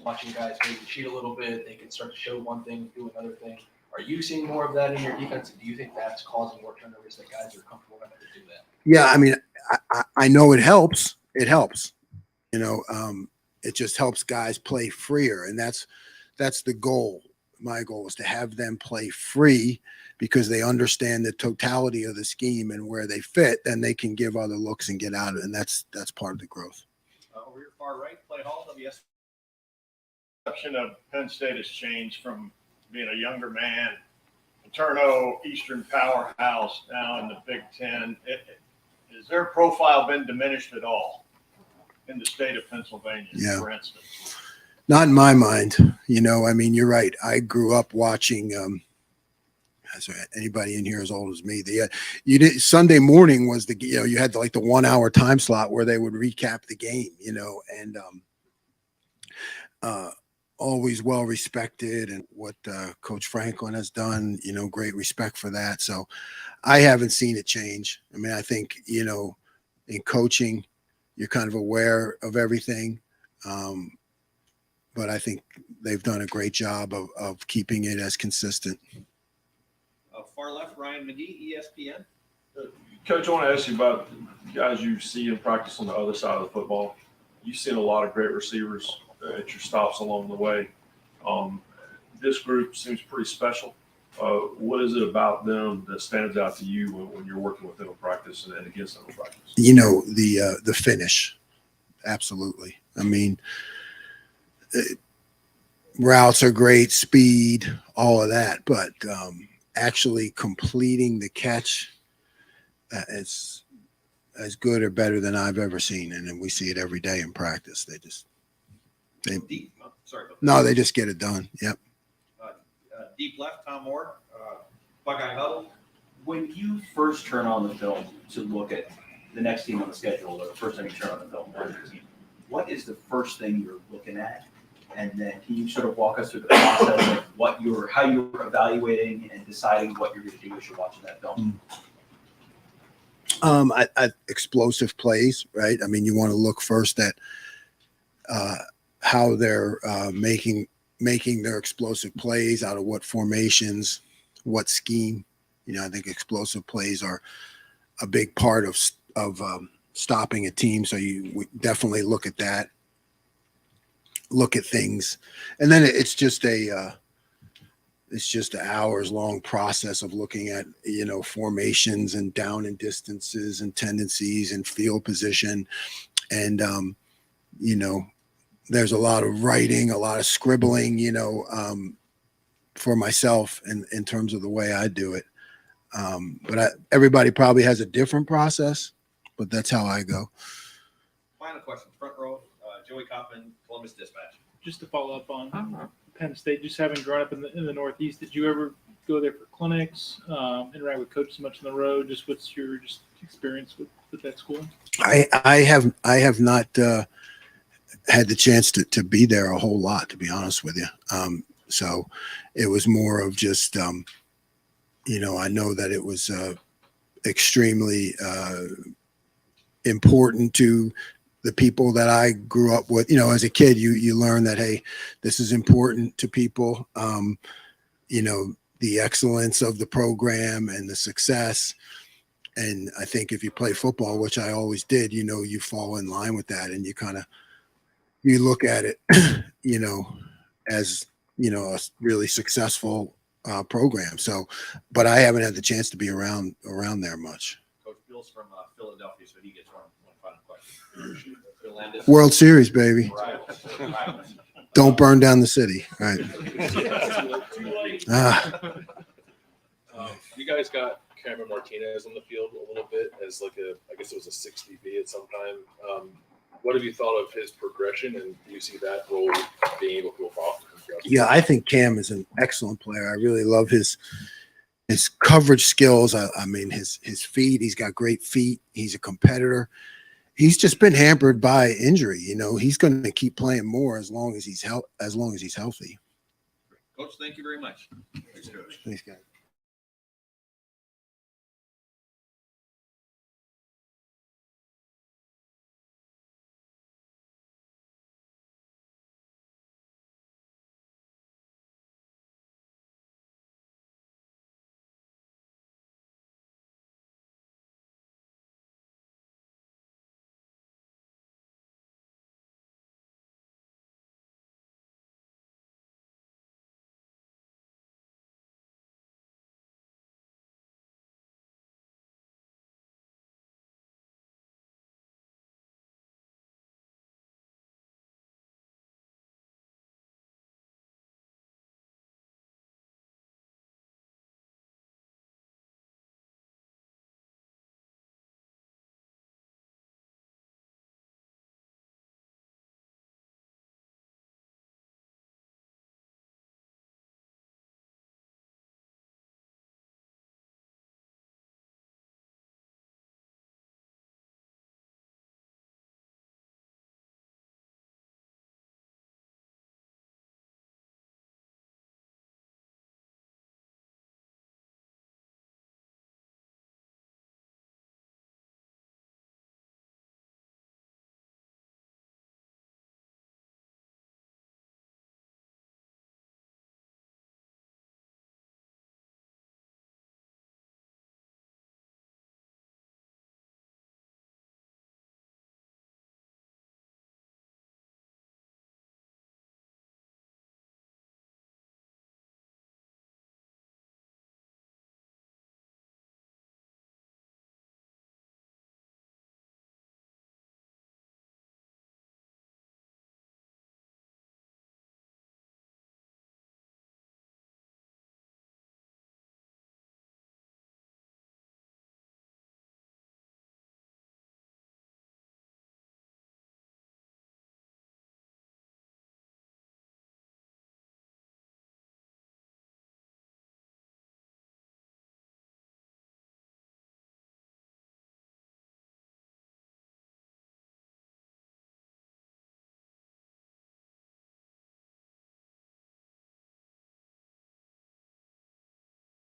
watching guys maybe cheat a little bit, they can start to show one thing, do another thing. Are you seeing more of that in your defense? And do you think that's causing more turnovers, that guys are comfortable enough to do that?
Yeah, I mean, I know it helps. It helps. It just helps guys play freer, and that's the goal. My goal is to have them play free because they understand the totality of the scheme and where they fit. Then they can give other looks and get out of it, and that's part of the growth.
Over your far right, Clay Hall, WS.
Perception of Penn State has changed from being a younger man, Turno, Eastern powerhouse now in the Big Ten. Has their profile been diminished at all in the state of Pennsylvania, for instance?
Not in my mind. I mean, you're right. I grew up watching. Anybody in here as old as me? Sunday morning was you had the 1 hour time slot where they would recap the game. And always well respected, and what Coach Franklin has done. Great respect for that. So I haven't seen it change. I mean, I think in coaching, you're kind of aware of everything. But I think they've done a great job of keeping it as consistent.
Far left, Ryan McGee, ESPN.
Coach, I want to ask you about guys you see in practice on the other side of the football. You've seen a lot of great receivers at your stops along the way. This group seems pretty special. What is it about them that stands out to you when you're working with them in practice and against them in practice?
The finish. Absolutely. I mean, routes are great, speed, all of that, but actually completing the catch is as good or better than I've ever seen. And then we see it every day in practice. They just get it done. Yep.
Deep left, Tom Moore, Buckeye Huddle.
When you first turn on the film to look at the next team on the schedule, or the first time you turn on the film, what is the first thing you're looking at? And then can you sort of walk us through the process of how you're evaluating and deciding what you're going to do as you're watching that film?
I explosive plays, right? I mean, you want to look first at how they're making their explosive plays, out of what formations, what scheme. I think explosive plays are a big part of stopping a team. So we definitely look at that, look at things, and then it's just an hours long process of looking at formations and down and distances and tendencies and field position, and there's a lot of writing, a lot of scribbling, for myself in terms of the way I do it. But everybody probably has a different process, but that's how I go.
Final question, front row, Joey Coppin, Columbus Dispatch.
Just to follow up on Penn State, just having grown up in the Northeast, did you ever go there for clinics, interact with coaches much on the road? Just what's your experience with that school?
I have not had the chance to be there a whole lot, to be honest with you. So it was more of just, I know that it was extremely important to the people that I grew up with. As a kid, you learn that, hey, this is important to people. The excellence of the program and the success. And I think if you play football, which I always did, you fall in line with that, and you look at it, as, a really successful program. So, but I haven't had the chance to be around there much.
Coach Bill's from Philadelphia, so he gets one final question.
World Series, baby.
Right.
Don't burn down the city. Right.
You guys got Cameron Martinez on the field a little bit as I guess it was a 60B at some time. What have you thought of his progression, and do you see that role being able to evolve?
Yeah, I think Cam is an excellent player. I really love his coverage skills. I mean, his feet. He's got great feet. He's a competitor. He's just been hampered by injury. He's going to keep playing more as long as he's healthy.
Coach, thank you very much. Thanks, Coach.
Thanks, guys.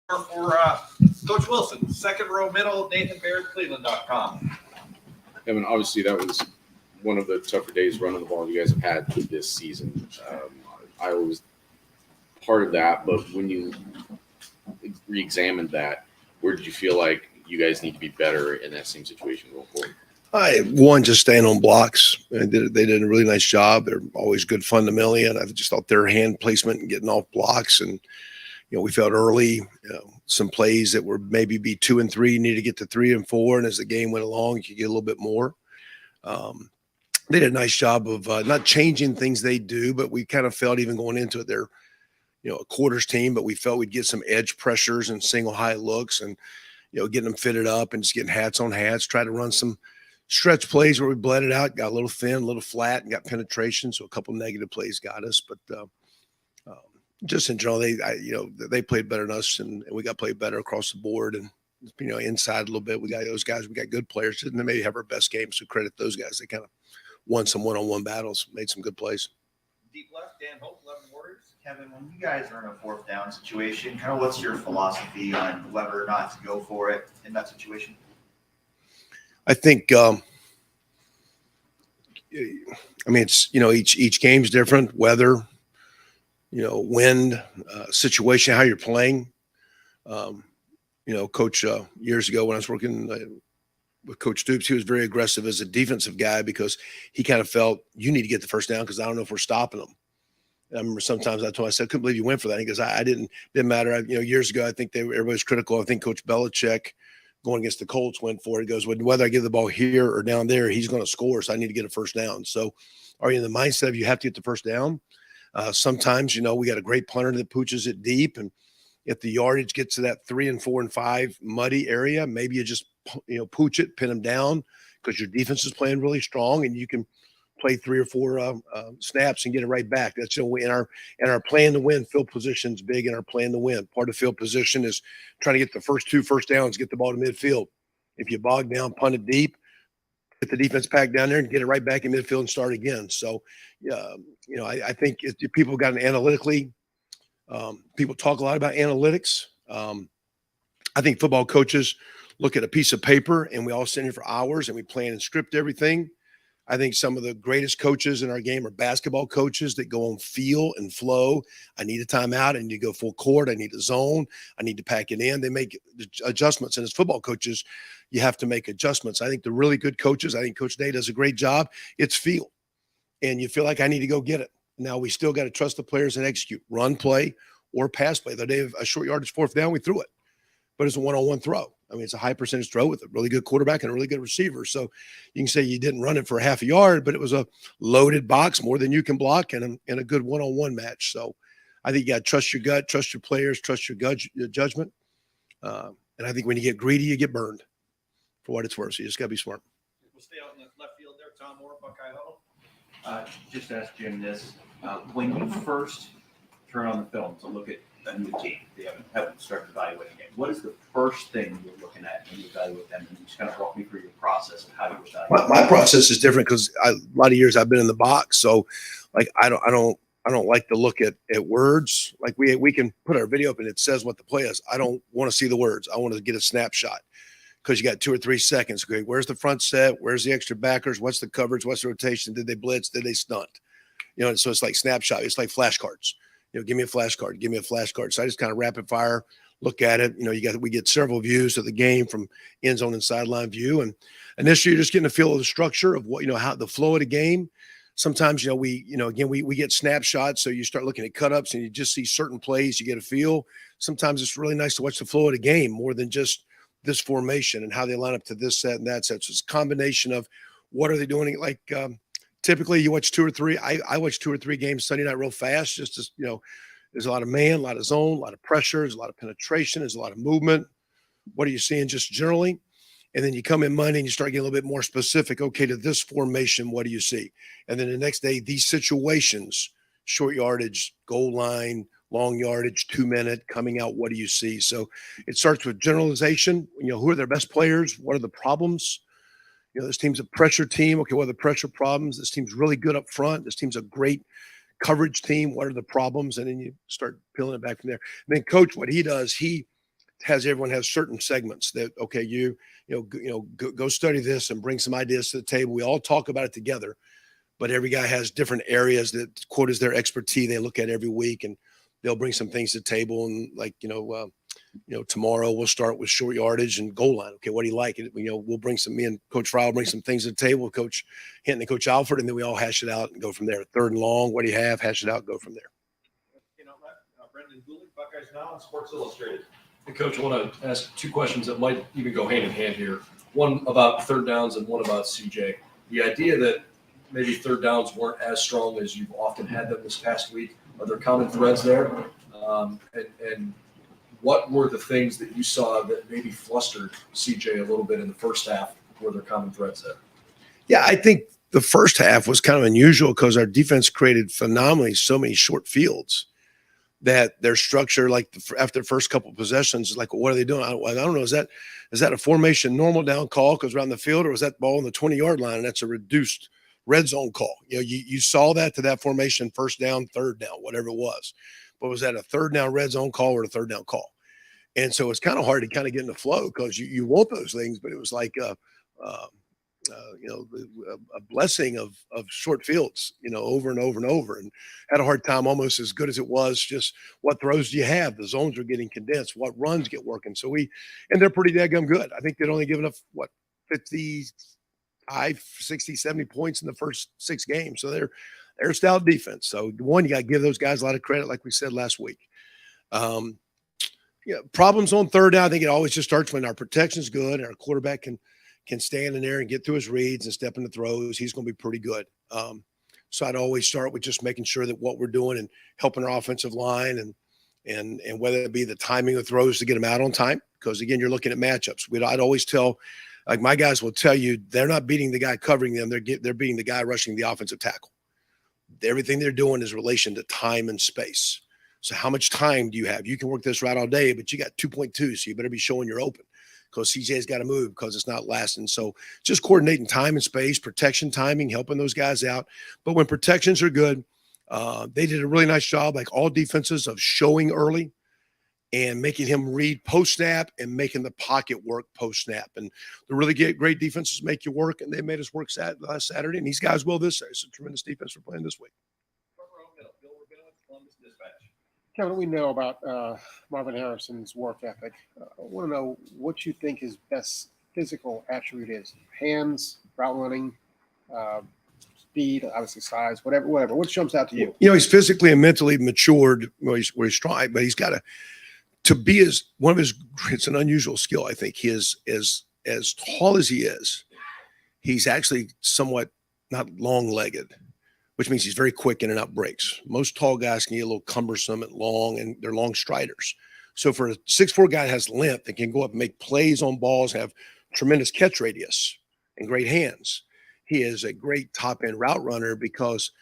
For Coach Wilson, second row middle, Nathan Baird, Cleveland.com.
I mean, obviously that was one of the tougher days running the ball you guys have had this season. Iowa was part of that, but when you re-examined that, where did you feel like you guys need to be better in that same situation going forward?
One, just staying on blocks. They did a really nice job. They're always good fundamentally, and I just thought their hand placement and getting off blocks. And we felt early some plays that were maybe be 2 and 3, needed to get to 3 and 4, and as the game went along, you could get a little bit more. They did a nice job of not changing things they do, but we kind of felt even going into it, they're a quarters team, but we felt we'd get some edge pressures and single high looks, and getting them fitted up and just getting hats on hats. Try to run some stretch plays where we bled it out, got a little thin, a little flat, and got penetration. So a couple negative plays got us, but just in general, they played better than us, and we got played better across the board. And inside a little bit, we got those guys. We got good players. Didn't maybe have our best game, so credit those guys. They kind of won some one-on-one battles, made some good plays.
Deep left, Dan Hope, 11 Warriors.
Kevin, when you guys are in a fourth down situation, kind of what's your philosophy on whether or not to go for it in that situation?
I think, it's, each game's different, weather, wind, situation, how you're playing. Coach, years ago when I was working with Coach Stoops, he was very aggressive as a defensive guy because he kind of felt you need to get the first down because I don't know if we're stopping them. And I remember sometimes I said, I couldn't believe you went for that. He goes, I didn't matter. Years ago, I think everybody's critical. I think Coach Belichick going against the Colts went for it. He goes, whether I give the ball here or down there, he's going to score. So I need to get a first down. So are you in the mindset of you have to get the first down? Sometimes, we got a great punter that pooches it deep. And if the yardage gets to that 3 and 4 and 5 muddy area, maybe you just, pooch it, pin them down because your defense is playing really strong and you can play 3 or 4 snaps and get it right back. That's in our plan to win. Field position is big in our plan to win. Part of field position is trying to get the first 2 first downs, get the ball to midfield. If you bog down, punt it deep, get the defense packed down there and get it right back in midfield and start again. So, I think if people got an analytically, people talk a lot about analytics. I think football coaches look at a piece of paper and we all sit here for hours and we plan and script everything. I think some of the greatest coaches in our game are basketball coaches that go on feel and flow. I need a timeout. I need to go full court. I need a zone. I need to pack it in. They make adjustments. And as football coaches, you have to make adjustments. I think the really good coaches, I think Coach Day does a great job. It's feel. And you feel like I need to go get it. Now we still got to trust the players and execute. Run play or pass play. The day of a short yardage fourth down, we threw it. But it's a one-on-one throw. It's a high percentage throw with a really good quarterback and a really good receiver. So you can say you didn't run it for half a yard, but it was a loaded box, more than you can block, and a good one-on-one match. So I think you got to trust your gut, trust your players, trust your judgment. And I think when you get greedy, you get burned for what it's worth. So you just got to be smart.
We'll stay out in the left field there. Tom Moore, Buckeye Huddle.
Just ask Jim this. When you first turn on the film to look at a new team, they haven't started evaluating it, what is the first thing you're looking at when you evaluate them? And you just kind of walk me through your process of how you evaluate.
My process is different because a lot of years I've been in the box. So like I don't like to look at words. Like we can put our video up and it says what the play is. I don't want to see the words. I want to get a snapshot because you got 2 or 3 seconds. Okay, where's the front set? Where's the extra backers? What's the coverage? What's the rotation? Did they blitz? Did they stunt? So it's like snapshot. It's like flashcards. Give me a flashcard. Give me a flashcard. So I just kind of rapid fire look at it. We get several views of the game from end zone and sideline view. And initially you're just getting a feel of the structure of what, how the flow of the game. Sometimes, we get snapshots. So you start looking at cut-ups and you just see certain plays, you get a feel. Sometimes it's really nice to watch the flow of the game more than just this formation and how they line up to this set and that set. So it's a combination of what are they doing? Like, typically you watch 2 or 3. I watch 2 or 3 games Sunday night real fast, just as, there's a lot of man, a lot of zone, a lot of pressure, there's a lot of penetration, there's a lot of movement. What are you seeing just generally? And then you come in Monday and you start getting a little bit more specific. Okay, to this formation, what do you see? And then the next day, these situations, short yardage, goal line, long yardage, 2-minute, coming out, what do you see? So it starts with generalization. Who are their best players? What are the problems? This team's a pressure team. Okay, what are the pressure problems? This team's really good up front. This team's a great coverage team. What are the problems? And then you start peeling it back from there. And then coach, what he does, he has everyone has certain segments that, okay, go study this and bring some ideas to the table. We all talk about it together, but every guy has different areas that quote is their expertise. They look at every week, and they'll bring some things to the table. And like, tomorrow we'll start with short yardage and goal line. Okay, what do you like? We'll bring me and Coach Fry will bring some things to the table, Coach Hinton and Coach Alford, and then we all hash it out and go from there. Third and long, what do you have? Hash it out, go from there.
Brendan Gould, Buckeyes Now, and Sports Illustrated.
Hey, Coach, I want to ask two questions that might even go hand in hand here. One about third downs and one about CJ. The idea that maybe third downs weren't as strong as you've often had them this past week, are there common threads there? And what were the things that you saw that maybe flustered CJ a little bit in the first half? Were there common threads there?
Yeah, I think the first half was kind of unusual because our defense created phenomenally so many short fields that their structure, like after the first couple of possessions, like, what are they doing? I don't know. Is that a formation normal down call because around the field, or was that ball on the 20-yard line and that's a reduced red zone call? You saw that to that formation, first down, third down, whatever it was. But was that a third down red zone call or a third down call? And so it's kind of hard to kind of get in the flow because you want those things, but it was like a blessing of short fields, over and over and over, and had a hard time almost as good as it was. Just what throws do you have? The zones are getting condensed. What runs get working? And they're pretty daggum good. I think they'd only given up 55, 60, 70 points in the first 6 games. So they're a stout defense. So one, you got to give those guys a lot of credit, like we said last week. Problems on third down. I think it always just starts when our protection's good and our quarterback can stand in there and get through his reads and step into throws. He's going to be pretty good. So I'd always start with just making sure that what we're doing and helping our offensive line and whether it be the timing of throws to get them out on time. Because again, you're looking at matchups. I'd always tell, like my guys will tell you, they're not beating the guy covering them. They're beating the guy rushing the offensive tackle. Everything they're doing is relation to time and space. So how much time do you have? You can work this route all day, but you got 2.2, so you better be showing you're open because CJ's got to move because it's not lasting. So just coordinating time and space, protection timing, helping those guys out. But when protections are good, they did a really nice job, like all defenses, of showing early and making him read post-snap and making the pocket work post-snap. And the really great defenses make you work, and they made us work last Saturday, and these guys will this Saturday. It's a tremendous defense we're playing this week.
Kevin, we know about Marvin Harrison's work ethic. I want to know what you think his best physical attribute is. Hands, route running, speed, obviously size, whatever. What jumps out to you?
He's physically and mentally matured where he's trying, but he's got to be it's an unusual skill. I think he is as tall as he is. He's actually somewhat not long-legged, which means he's very quick in and out breaks. Most tall guys can get a little cumbersome and long, and they're long striders. So for a 6'4" guy that has length and can go up and make plays on balls, have tremendous catch radius and great hands, he is a great top-end route runner because,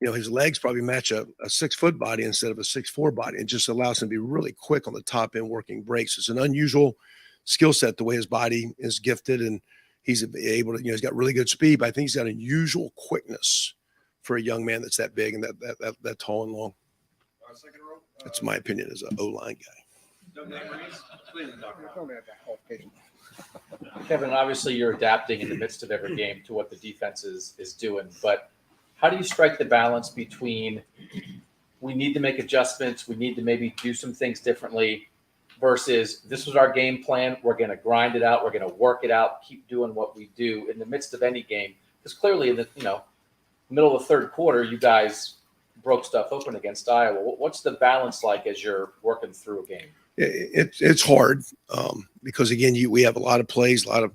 his legs probably match a 6-foot body instead of a 6'4" body. It just allows him to be really quick on the top end working breaks. It's an unusual skill set, the way his body is gifted, and he's able to, he's got really good speed, but I think he's got unusual quickness for a young man that's that big and that tall and long.
Second row.
That's my opinion as an O-line guy.
Kevin, obviously you're adapting in the midst of every game to what the defense is doing, but how do you strike the balance between we need to make adjustments, we need to maybe do some things differently, versus this was our game plan, we're going to grind it out, we're going to work it out, keep doing what we do in the midst of any game? Because clearly in the middle of the third quarter, you guys broke stuff open against Iowa. What's the balance like as you're working through a game?
It's hard because, again, we have a lot of plays, a lot of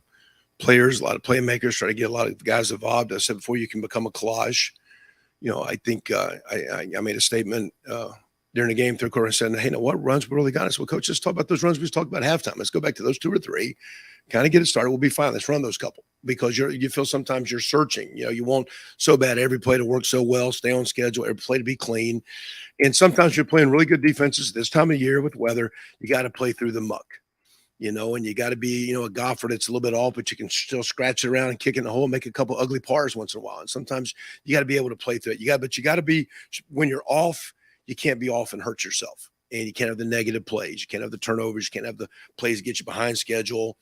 players, a lot of playmakers, try to get a lot of guys involved. I said before, you can become a collage. I think I made a statement during the game third quarter and said, hey, what runs we really got? I said, well, coach, let's talk about those runs we just talked about halftime. Let's go back to those 2 or 3, kind of get it started. We'll be fine. Let's run those couple, because you feel sometimes you're searching. You want so bad every play to work so well, stay on schedule, every play to be clean. And sometimes you're playing really good defenses this time of year with weather. You got to play through the muck, and you got to be, a golfer that's a little bit off, but you can still scratch it around and kick in the hole and make a couple ugly pars once in a while. And sometimes you got to be able to play through it. But you got to be, when you're off, you can't be off and hurt yourself. and you can't have the negative plays. You can't have the turnovers. You can't have the plays that get you behind schedule.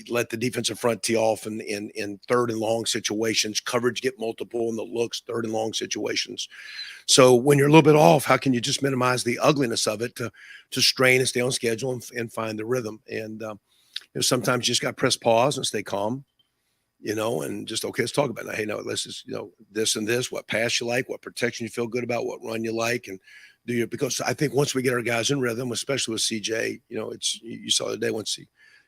Let the defensive front tee off in third and long situations. Coverage get multiple in the looks, third and long situations. So when you're a little bit off, how can you just minimize the ugliness of it to strain and stay on schedule and find the rhythm? And sometimes you just got to press pause and stay calm, and just, okay, let's talk about it. Hey, no, let's just, this and this, what pass you like, what protection you feel good about, what run you like, and because I think once we get our guys in rhythm, especially with CJ, you saw the day once he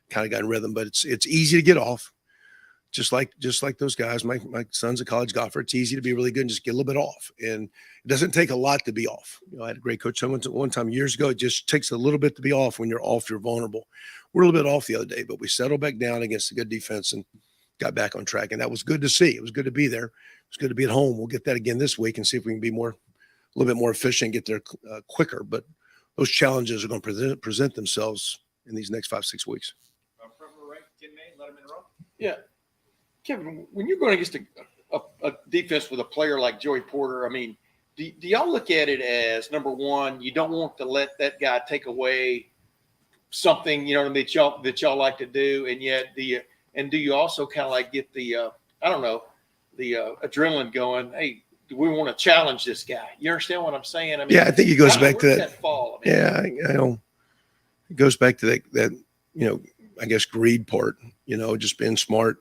kind of got in rhythm, but it's easy to get off. Just like those guys, my son's a college golfer. It's easy to be really good and just get a little bit off. And it doesn't take a lot to be off. I had a great coach one time years ago. It just takes a little bit to be off. When you're off, you're vulnerable. We're a little bit off the other day, but we settled back down against a good defense and got back on track. And that was good to see. It was good to be there. It was good to be at home. We'll get that again this week and see if we can be a little bit more efficient, get there quicker. But those challenges are going to present themselves in these next 5-6 weeks.
From the right, 10 May, let him interrupt.
Yeah. Kevin, when you're going against a defense with a player like Joey Porter, I mean, do y'all look at it as, number one, you don't want to let that guy take away something, that y'all like to do, and yet do you also kind of like get the the adrenaline going? Hey, do we want to challenge this guy? You understand what I'm saying? I mean,
I think it goes back to that.
Fall? I mean,
I know. It goes back to that I guess greed part. Just being smart.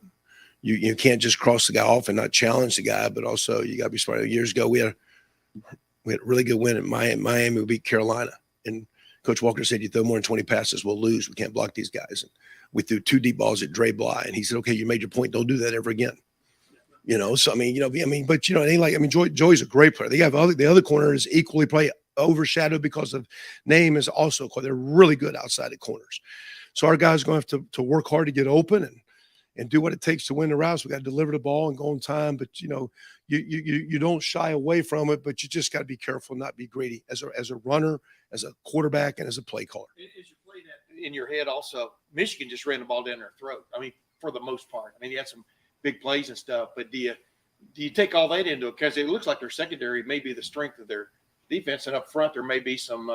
You can't just cross the guy off and not challenge the guy, but also you got to be smart. Years ago, we had a really good win at Miami. We beat Carolina, and Coach Walker said, "You throw more than 20 passes, we'll lose. We can't block these guys." And we threw 2 deep balls at Dre Bly, and he said, "Okay, you made your point. Don't do that ever again." So but it ain't like, Joey's a great player. They have the other corner is equally probably overshadowed because of name is also. They're really good outside the corners. So our guys are going to have to work hard to get open and do what it takes to win the routes. We got to deliver the ball and go on time, but you don't shy away from it, but you just got to be careful, not be greedy as a runner, as a quarterback, and as a play caller.
As you play that in your head, also, Michigan just ran the ball down their throat. I mean, for the most part. I mean, you had some big plays and stuff, but do you take all that into it? Because it looks like their secondary may be the strength of their defense, and up front there may be some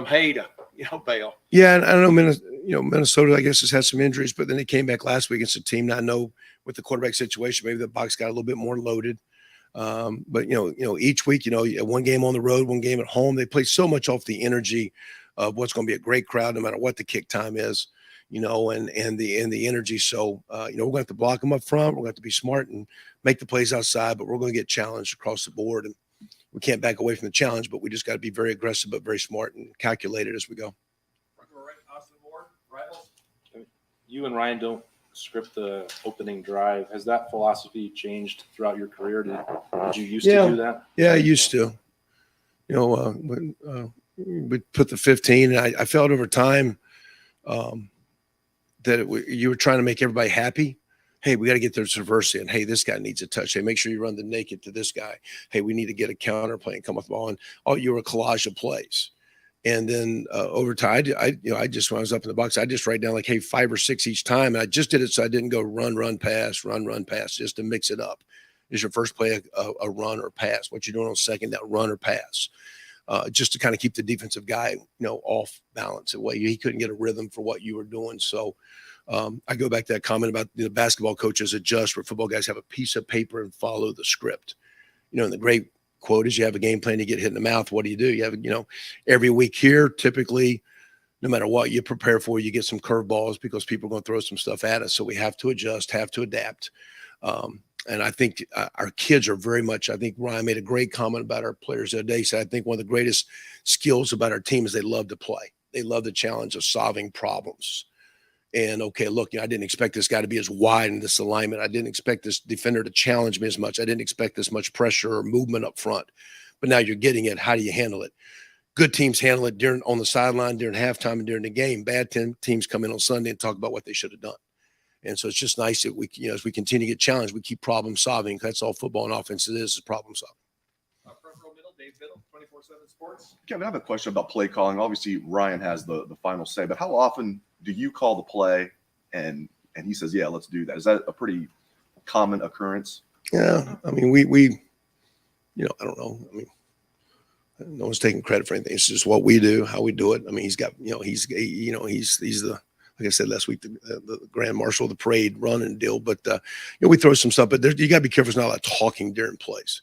hay to bail.
Yeah, and I don't know, Minnesota, I guess, has had some injuries, but then they came back last week against a team. Now I know with the quarterback situation, maybe the box got a little bit more loaded. But each week, one game on the road, one game at home, they play so much off the energy of what's going to be a great crowd, no matter what the kick time is, and the energy. So we're going to have to block them up front. We're going to have to be smart and make the plays outside, but we're going to get challenged across the board. And we can't back away from the challenge, but we just got to be very aggressive, but very smart and calculated as we go.
You and Ryan don't script the opening drive. Has that philosophy changed throughout your career? Did you used to do that?
Yeah, I used to. We put the 15, and I felt over time that you were trying to make everybody happy. Hey, we got to get their diversity. And hey, this guy needs a touch. Hey, make sure you run the naked to this guy. Hey, we need to get a counter play and come with the ball. And you were a collage of plays. And then over time, I just, when I was up in the box, I just write down like, hey, 5 or 6 each time. And I just did it so I didn't go run, pass, just to mix it up. Is your first play a run or pass? What you're doing on second down, run or pass? Just to kind of keep the defensive guy, off balance. That way he couldn't get a rhythm for what you were doing. So I go back to that comment about the basketball coaches adjust, where football guys have a piece of paper and follow the script. And the great quote is, you have a game plan, you get hit in the mouth. What do? You have, every week here, typically, no matter what you prepare for, you get some curveballs because people are going to throw some stuff at us. So we have to adjust, have to adapt. And I think our kids are very much, I think Ryan made a great comment about our players the other day. He said, I think one of the greatest skills about our team is they love to play. They love the challenge of solving problems. And okay, look, I didn't expect this guy to be as wide in this alignment. I didn't expect this defender to challenge me as much. I didn't expect this much pressure or movement up front. But now you're getting it. How do you handle it? Good teams handle it on the sideline during halftime and during the game. Bad teams come in on Sunday and talk about what they should have done. And so it's just nice that we, as we continue to get challenged, we keep problem solving. That's all football and offense is problem solving.
Front row middle, Dave Biddle, 24/7 Sports.
Kevin, I have a question about play calling. Obviously, Ryan has the final say, but how often do you call the play and he says, yeah, let's do that? Is that a pretty common occurrence?
Yeah. I mean, we I don't know. I mean, No one's taking credit for anything. It's just what we do, how we do it. I mean, he's got, he's the, like I said last week, the grand marshal of the parade running deal. But we throw some stuff. But you got to be careful. There's not a lot of talking during plays.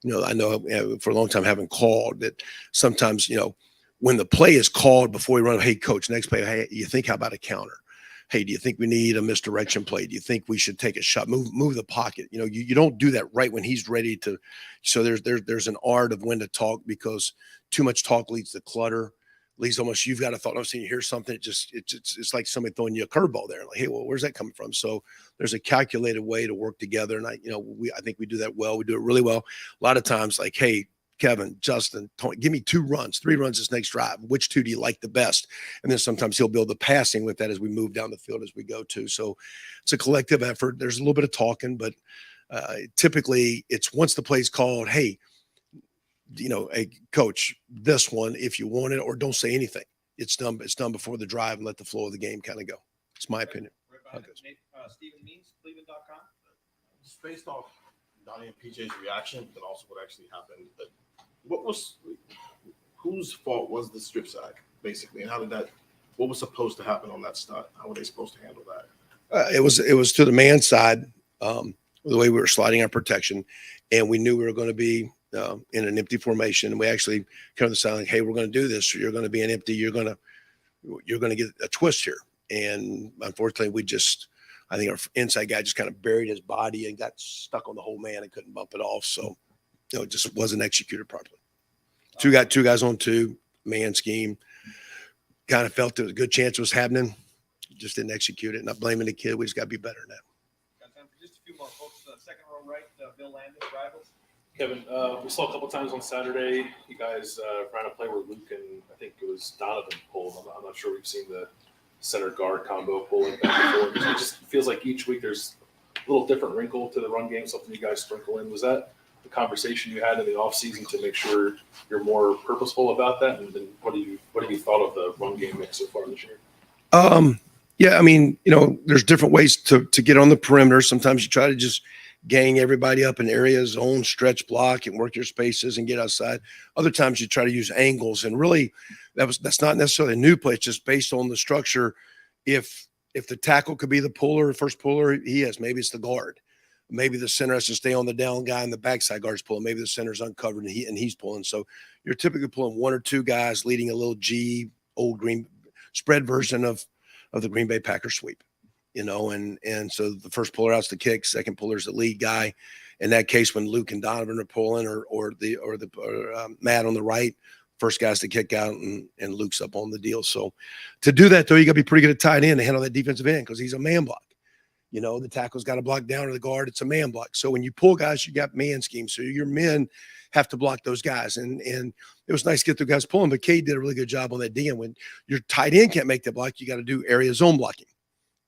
I know for a long time having called that sometimes when the play is called before we run, hey coach, next play, hey, you think how about a counter? Hey, do you think we need a misdirection play? Do you think we should take a shot? Move the pocket. You don't do that right when he's ready to. So there's an art of when to talk, because too much talk leads to clutter. Leads almost, you've got a thought. I'm saying you hear something. It's like somebody throwing you a curveball there. Like, hey, well, where's that coming from? So there's a calculated way to work together, and I think we do that well. We do it really well. A lot of times, like, hey, Kevin, Justin, Tony, give me 2 runs, 3 runs this next drive. Which 2 do you like the best? And then sometimes he'll build the passing with that as we move down the field as we go to. So it's a collective effort. There's a little bit of talking, but typically it's once the play's called, hey, hey, coach, this one, if you want it, or don't say anything. It's done before the drive, and let the flow of the game kind of go. It's my opinion.
Stephen Means, Cleveland.com.
Just based off Donnie and PJ's reaction, but also what actually happened. Whose fault was the strip sack, basically, and what was supposed to happen on that stunt? How were they supposed to handle that?
It was to the man side, the way we were sliding our protection, and we knew we were going to be in an empty formation. And we actually come to the side like, hey, we're going to do this. You're going to be an empty. You're going to get a twist here. And unfortunately, I think our inside guy just kind of buried his body and got stuck on the whole man and couldn't bump it off. So, it just wasn't executed properly. Two guys on 2 man scheme. Kind of felt there was a good chance it was happening. Just didn't execute it. Not blaming the kid. We just got to be better than that.
Got time for just a few more folks. Second row right, Bill Landis, Rivals.
Kevin, we saw a couple times on Saturday, you guys ran a play where Luke and I think it was Donovan pulled. I'm not sure we've seen the center guard combo pulling back and forth. It just feels like each week there's a little different wrinkle to the run game, something you guys sprinkle in. Was that the conversation you had in the offseason to make sure you're more purposeful about that? And then what have you thought of the run game mix so far this year?
Yeah, I mean, there's different ways to get on the perimeter. Sometimes you try to just gang everybody up in areas, zone, stretch block, and work your spaces and get outside. Other times you try to use angles, and really that's not necessarily a new play. It's just based on the structure. If the tackle could be the puller, first puller, he is. Maybe it's the guard. Maybe the center has to stay on the down guy and the backside guard's pulling. Maybe the center's uncovered and he's pulling. So you're typically pulling 1 or 2 guys leading a little G old green spread version of the Green Bay Packers sweep, and so the first puller out's the kick, second puller's the lead guy. In that case, when Luke and Donovan are pulling, or Matt on the right, first guy's to kick out, and Luke's up on the deal. So to do that, though, you got to be pretty good at tight end to handle that defensive end, because he's a man block. The tackle's got to block down to the guard. It's a man block. So when you pull guys, you got man schemes. So your men have to block those guys. And it was nice to get the guys pulling, but Cade did a really good job on that D. And when your tight end can't make that block, you got to do area zone blocking.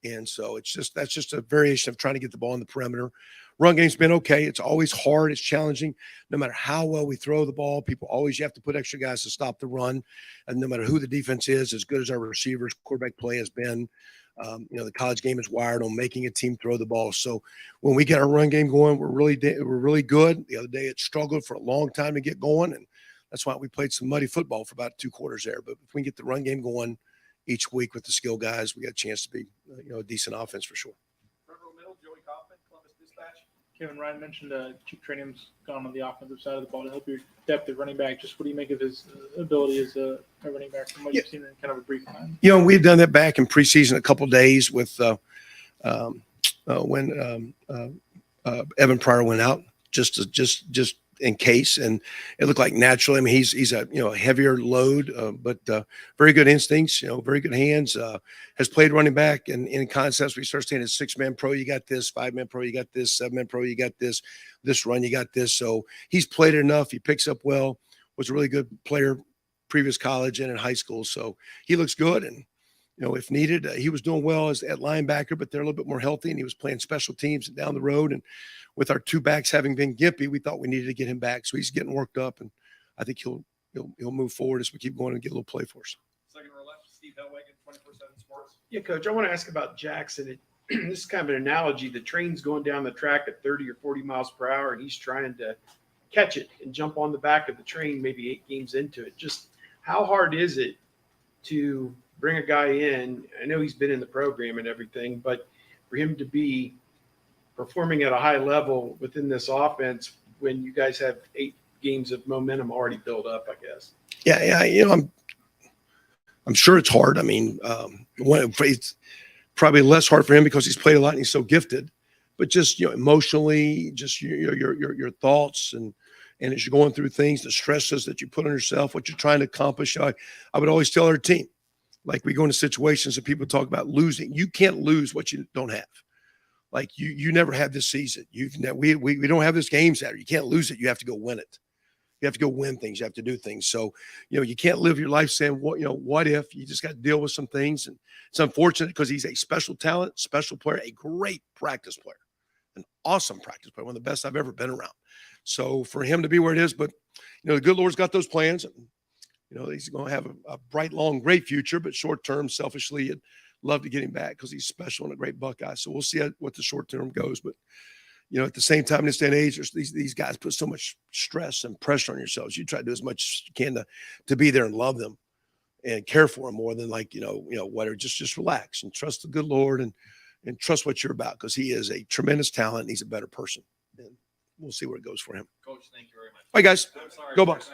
And so that's just a variation of trying to get the ball in the perimeter. Run game's been okay. It's always hard. It's challenging. No matter how well we throw the ball, you have to put extra guys to stop the run. And no matter who the defense is, as good as our receivers, quarterback play has been, the college game is wired on making a team throw the ball. So when we get our run game going, we're really good. The other day it struggled for a long time to get going, and that's why we played some muddy football for about 2 quarters there. But if we can get the run game going each week with the skill guys, we got a chance to be a decent offense for sure.
Front row middle, Joey Kaufman, Columbus Dispatch.
Kevin, Ryan mentioned Chief Training's gone on the offensive side of the ball to help your depth at running back. Just what do you make of his ability as a running back from what you've seen in kind of a brief time?
We've done that back in preseason a couple of days with when Evan Pryor went out, just in case, and it looked like naturally. I mean, he's a heavier load, but very good instincts. Very good hands. Has played running back in concepts. We start saying it's 6-man pro, you got this, 5-man pro, you got this, 7-man pro, you got this run, you got this. So he's played enough. He picks up well. Was a really good player, previous college and in high school. So he looks good, and if needed, he was doing well at linebacker, but they're a little bit more healthy, and he was playing special teams down the road. And with our 2 backs having been gimpy, we thought we needed to get him back. So he's getting worked up, and I think he'll move forward as we keep going and get a little play for us.
Second row left, Steve Hellwagon, 24/7 Sports.
Yeah, Coach, I want to ask about Jackson. This is kind of an analogy. The train's going down the track at 30 or 40 miles per hour, and he's trying to catch it and jump on the back of the train maybe 8 games into it. Just how hard is it to bring a guy in? I know he's been in the program and everything, but for him to be performing at a high level within this offense when you guys have 8 games of momentum already built up, I guess.
Yeah. I'm sure it's hard. I mean, it's probably less hard for him because he's played a lot and he's so gifted, but just, emotionally, just your thoughts and as you're going through things, the stresses that you put on yourself, what you're trying to accomplish. I would always tell our team, like we go into situations that people talk about losing. You can't lose what you don't have. Like you never had this season. We don't have this game Saturday. You can't lose it. You have to go win it. You have to go win things. You have to do things. So, you can't live your life saying, what if? You just got to deal with some things. And it's unfortunate because he's a special talent, special player, a great practice player, an awesome practice player, one of the best I've ever been around. So for him to be where it is, but, the good Lord's got those plans. He's going to have a bright, long, great future, but short term, selfishly, I'd love to get him back because he's special and a great Buckeye. So we'll see what the short term goes. But, at the same time, in this day and age, these guys put so much stress and pressure on yourselves. You try to do as much as you can to be there and love them and care for them more than whatever. Just relax and trust the good Lord and trust what you're about because he is a tremendous talent and he's a better person. And we'll see where it goes for him.
Coach, thank you very much.
All right, guys.
I'm sorry.
Go Bucks.